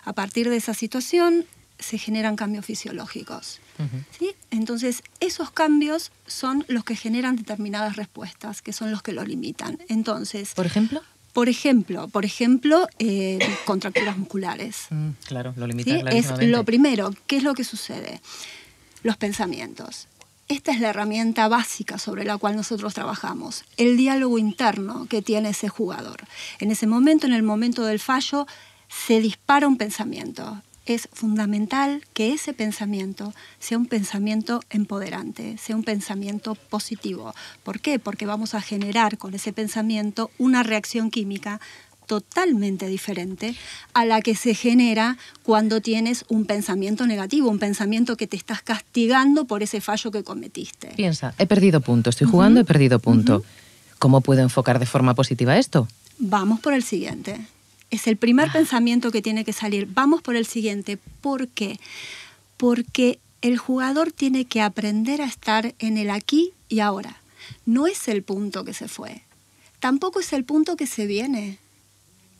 A partir de esa situación se generan cambios fisiológicos. ¿Sí? Entonces, esos cambios son los que generan determinadas respuestas, que son los que lo limitan. Entonces, ¿por ejemplo? Por ejemplo, contracturas musculares. Claro, lo limita ¿Sí? clarísimamente. Es lo primero. ¿Qué es lo que sucede? Los pensamientos. Esta es la herramienta básica sobre la cual nosotros trabajamos. El diálogo interno que tiene ese jugador. En ese momento, en el momento del fallo, se dispara un pensamiento. Es fundamental que ese pensamiento sea un pensamiento empoderante, sea un pensamiento positivo. ¿Por qué? Porque vamos a generar con ese pensamiento una reacción química totalmente diferente a la que se genera cuando tienes un pensamiento negativo, un pensamiento que te estás castigando por ese fallo que cometiste. Piensa, he perdido punto, estoy jugando, he perdido punto. ¿Cómo puedo enfocar de forma positiva esto? Vamos por el siguiente. Es el primer pensamiento que tiene que salir. Vamos por el siguiente. ¿Por qué? Porque el jugador tiene que aprender a estar en el aquí y ahora. No es el punto que se fue. Tampoco es el punto que se viene.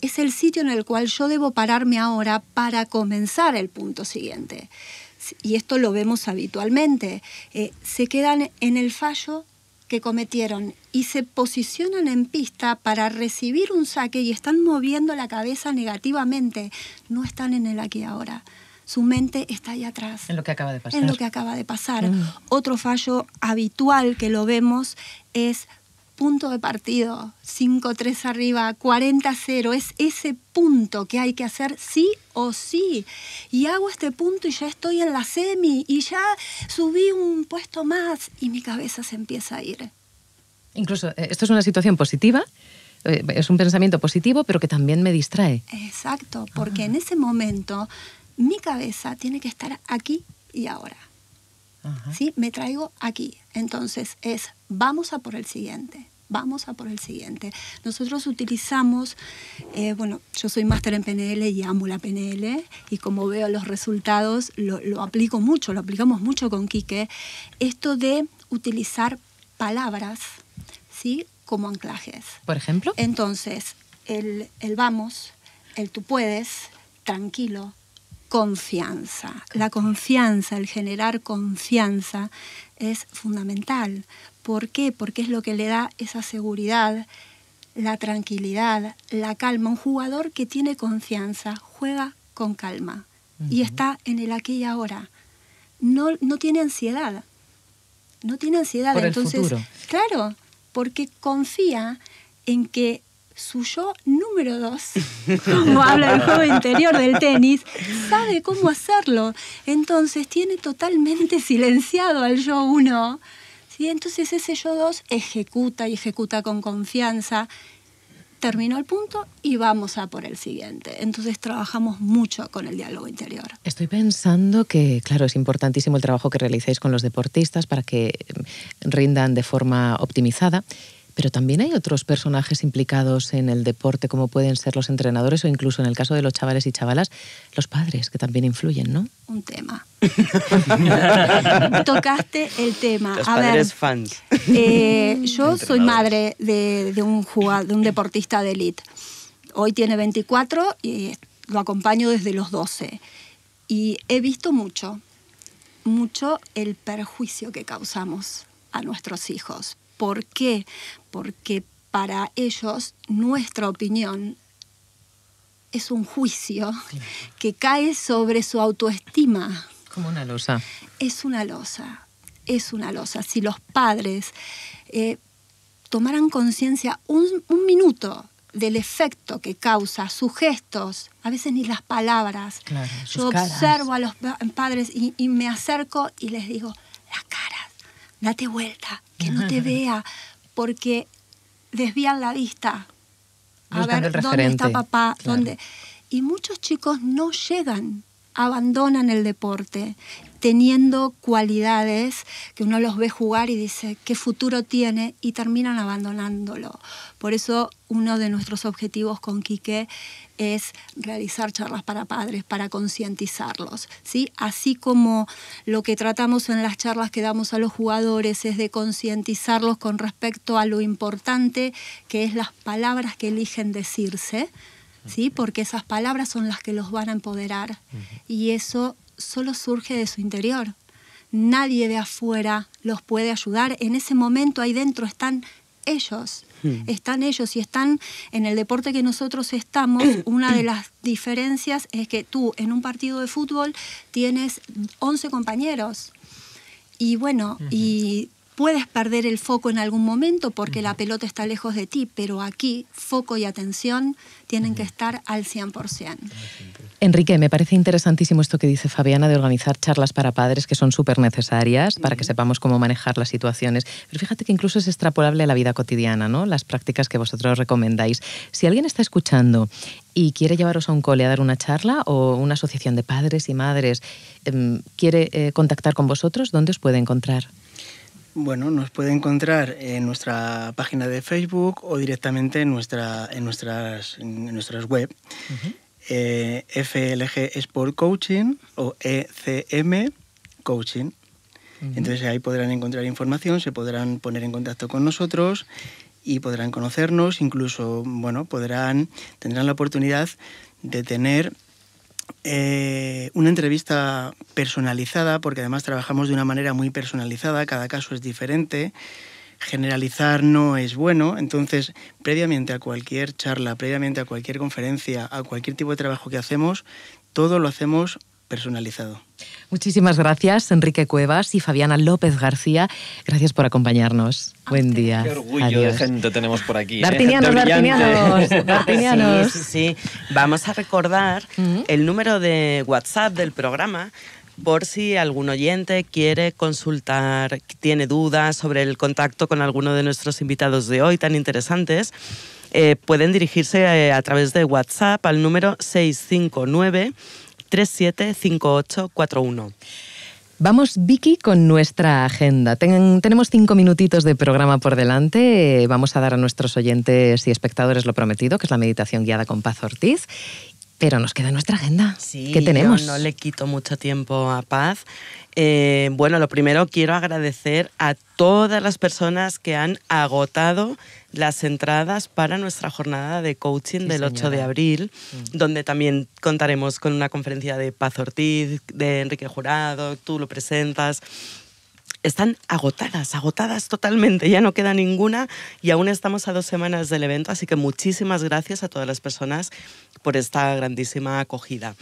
Es el sitio en el cual yo debo pararme ahora para comenzar el punto siguiente. Y esto lo vemos habitualmente. Se quedan en el fallo que cometieron y se posicionan en pista para recibir un saque y están moviendo la cabeza negativamente. No están en el aquí y ahora. Su mente está ahí atrás. En lo que acaba de pasar. En lo que acaba de pasar. Otro fallo habitual que lo vemos es punto de partido, 5-3 arriba, 40-0. Es ese punto que hay que hacer sí o sí. Y hago este punto y ya estoy en la semi y ya subí un puesto más y mi cabeza se empieza a ir. Incluso, esto es una situación positiva, es un pensamiento positivo, pero que también me distrae. Exacto, porque en ese momento mi cabeza tiene que estar aquí y ahora. ¿Sí? Me traigo aquí. Entonces vamos a por el siguiente. Vamos a por el siguiente. Nosotros utilizamos, yo soy máster en PNL y amo la PNL y como veo los resultados lo aplico mucho, lo aplicamos mucho con Quique, esto de utilizar palabras, ¿sí? Como anclajes. ¿Por ejemplo? Entonces, el vamos, el tú puedes, tranquilo, confianza. La confianza, el generar confianza es fundamental. ¿Por qué? Porque es lo que le da esa seguridad, la tranquilidad, la calma. Un jugador que tiene confianza juega con calma y está en el aquí y ahora. No tiene ansiedad. No tiene ansiedad. Por el Entonces, futuro. Claro, porque confía en que su yo número 2, como habla el juego interior del tenis, sabe cómo hacerlo. Entonces tiene totalmente silenciado al yo 1. ¿Sí? Entonces ese yo 2 ejecuta y ejecuta con confianza. Terminó el punto y vamos a por el siguiente. Entonces trabajamos mucho con el diálogo interior. Estoy pensando que, claro, es importantísimo el trabajo que realicéis con los deportistas para que rindan de forma optimizada. Pero también hay otros personajes implicados en el deporte, como pueden ser los entrenadores o incluso en el caso de los chavales y chavalas, los padres, que también influyen, ¿no? Un tema. Tocaste el tema. Los padres fans. Yo soy madre de un deportista de élite. Hoy tiene 24 y lo acompaño desde los 12. Y he visto mucho el perjuicio que causamos a nuestros hijos. ¿Por qué? Porque para ellos nuestra opinión es un juicio que cae sobre su autoestima. Como una losa. Es una losa, es una losa. Si los padres tomaran conciencia un minuto del efecto que causa sus gestos, a veces ni las palabras. Claro, yo observo a los padres y me acerco y les digo, las caras, date vuelta, que no te vea, porque desvían la vista a buscando ver el dónde está referente. papá, Claro. dónde. Y muchos chicos no llegan abandonan el deporte teniendo cualidades que uno los ve jugar y dice qué futuro tiene, y terminan abandonándolo. Por eso uno de nuestros objetivos con Quique es realizar charlas para padres, para concientizarlos, ¿sí? Así como lo que tratamos en las charlas que damos a los jugadores es de concientizarlos con respecto a lo importante que es las palabras que eligen decirse, ¿sí? Porque esas palabras son las que los van a empoderar, y eso solo surge de su interior. Nadie de afuera los puede ayudar. En ese momento ahí dentro están ellos. Están ellos y están en el deporte que nosotros estamos. Una de las diferencias es que tú en un partido de fútbol tienes 11 compañeros y bueno, y puedes perder el foco en algún momento porque la pelota está lejos de ti, pero aquí foco y atención tienen que estar al 100%. Enrique, me parece interesantísimo esto que dice Fabiana de organizar charlas para padres, que son súper necesarias para que sepamos cómo manejar las situaciones. Pero fíjate que incluso es extrapolable a la vida cotidiana, ¿no? Las prácticas que vosotros recomendáis. Si alguien está escuchando y quiere llevaros a un cole a dar una charla, o una asociación de padres y madres quiere contactar con vosotros, ¿dónde os puede encontrar? Bueno, nos puede encontrar en nuestra página de Facebook o directamente en nuestras web. FLG Sport Coaching o ECM Coaching. Entonces ahí podrán encontrar información, se podrán poner en contacto con nosotros y podrán conocernos, incluso tendrán la oportunidad de tener una entrevista personalizada, porque además trabajamos de una manera muy personalizada, cada caso es diferente. Generalizar no es bueno, entonces previamente a cualquier charla, previamente a cualquier conferencia, a cualquier tipo de trabajo que hacemos, todo lo hacemos personalizado. Muchísimas gracias, Enrique Cuevas y Fabiana López García. Gracias por acompañarnos. Buen día. Qué orgullo Adiós. de gente tenemos por aquí. Dartinianos, Dartinianos. Sí. Vamos a recordar el número de WhatsApp del programa, por si algún oyente quiere consultar, tiene dudas sobre el contacto con alguno de nuestros invitados de hoy tan interesantes. Pueden dirigirse a través de WhatsApp al número 659 375841. Vamos, Vicky, con nuestra agenda. Tenemos 5 minutitos de programa por delante. Vamos a dar a nuestros oyentes y espectadores lo prometido, que es la meditación guiada con Paz Ortiz. Pero nos queda nuestra agenda. Sí, ¿Qué tenemos? yo no le quito mucho tiempo a Paz. Bueno, lo primero, quiero agradecer a todas las personas que han agotado las entradas para nuestra jornada de coaching del 8 de abril, donde también contaremos con una conferencia de Paz Ortiz, de Enrique Jurado, tú lo presentas. Están agotadas totalmente, ya no queda ninguna y aún estamos a 2 semanas del evento, así que muchísimas gracias a todas las personas por esta grandísima acogida.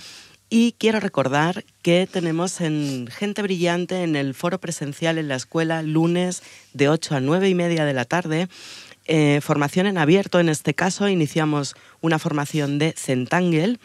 Y quiero recordar que tenemos en Gente Brillante, en el foro presencial en la escuela, lunes de 8 a 9:30 de la tarde, formación en abierto. En este caso iniciamos una formación de Zentangle.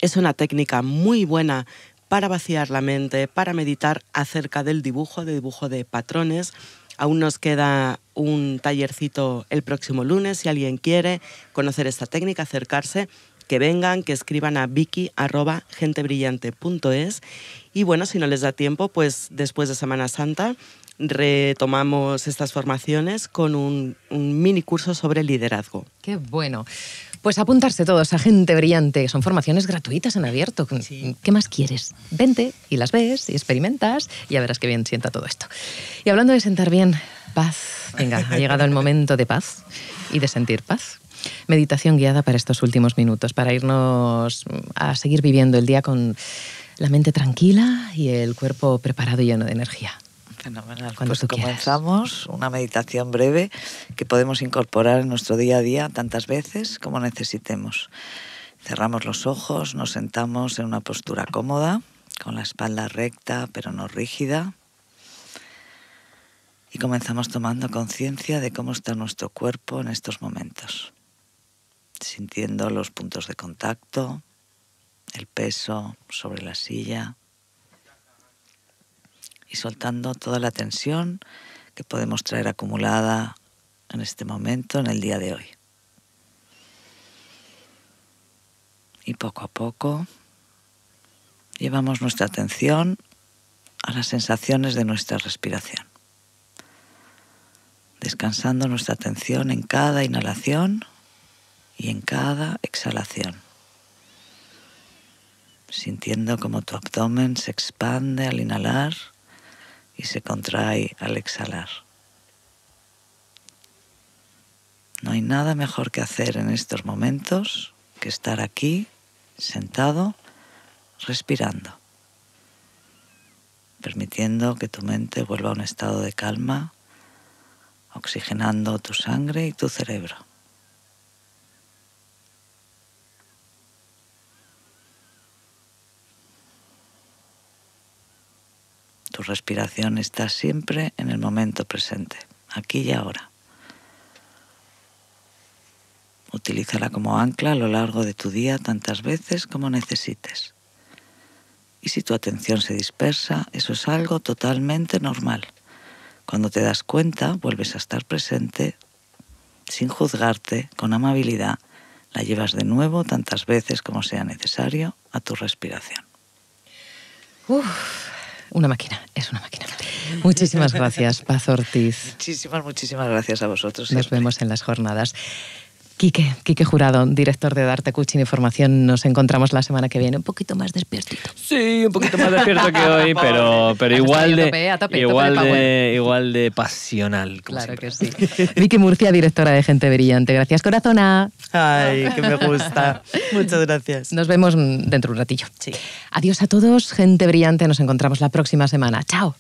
Es una técnica muy buena para vaciar la mente, para meditar acerca del dibujo de patrones. Aún nos queda un tallercito el próximo lunes. Si alguien quiere conocer esta técnica, acercarse, que vengan, que escriban a vicky@gentebrillante.es. Y bueno, si no les da tiempo, pues después de Semana Santa retomamos estas formaciones con un mini curso sobre liderazgo. ¡Qué bueno! Pues apuntarse todos a Gente Brillante. Son formaciones gratuitas en abierto. Sí. ¿Qué más quieres? Vente y las ves y experimentas y ya verás qué bien sienta todo esto. Y hablando de sentar bien, paz. Venga, ha llegado el momento de paz y de sentir paz. Meditación guiada para estos últimos minutos, para irnos a seguir viviendo el día con la mente tranquila y el cuerpo preparado y lleno de energía. Fenomenal. Cuando Pues tú quieras. comenzamos una meditación breve que podemos incorporar en nuestro día a día tantas veces como necesitemos. Cerramos los ojos, nos sentamos en una postura cómoda, con la espalda recta pero no rígida. Y comenzamos tomando conciencia de cómo está nuestro cuerpo en estos momentos. Sintiendo los puntos de contacto, el peso sobre la silla. Y soltando toda la tensión que podemos traer acumulada en este momento, en el día de hoy. Y poco a poco llevamos nuestra atención a las sensaciones de nuestra respiración, descansando nuestra atención en cada inhalación y en cada exhalación, sintiendo como tu abdomen se expande al inhalar y se contrae al exhalar. No hay nada mejor que hacer en estos momentos que estar aquí, sentado, respirando, permitiendo que tu mente vuelva a un estado de calma, oxigenando tu sangre y tu cerebro. Tu respiración está siempre en el momento presente, aquí y ahora. Utilízala como ancla a lo largo de tu día tantas veces como necesites. Y si tu atención se dispersa, eso es algo totalmente normal. Cuando te das cuenta, vuelves a estar presente, sin juzgarte, con amabilidad, la llevas de nuevo tantas veces como sea necesario a tu respiración. Una máquina, es una máquina. Muchísimas gracias, Paz Ortiz. Muchísimas gracias a vosotros. Nos vemos en las jornadas. Quique Jurado, director de Darte Coaching y Formación. Nos encontramos la semana que viene un poquito más despiertito. Sí, un poquito más despierto que hoy, pero igual de pasional. Claro que sí. Vicky Murcia, directora de Gente Brillante. Gracias, corazona. Ay, que me gusta. Muchas gracias. Nos vemos dentro de un ratillo. Sí. Adiós a todos, Gente Brillante. Nos encontramos la próxima semana. Chao.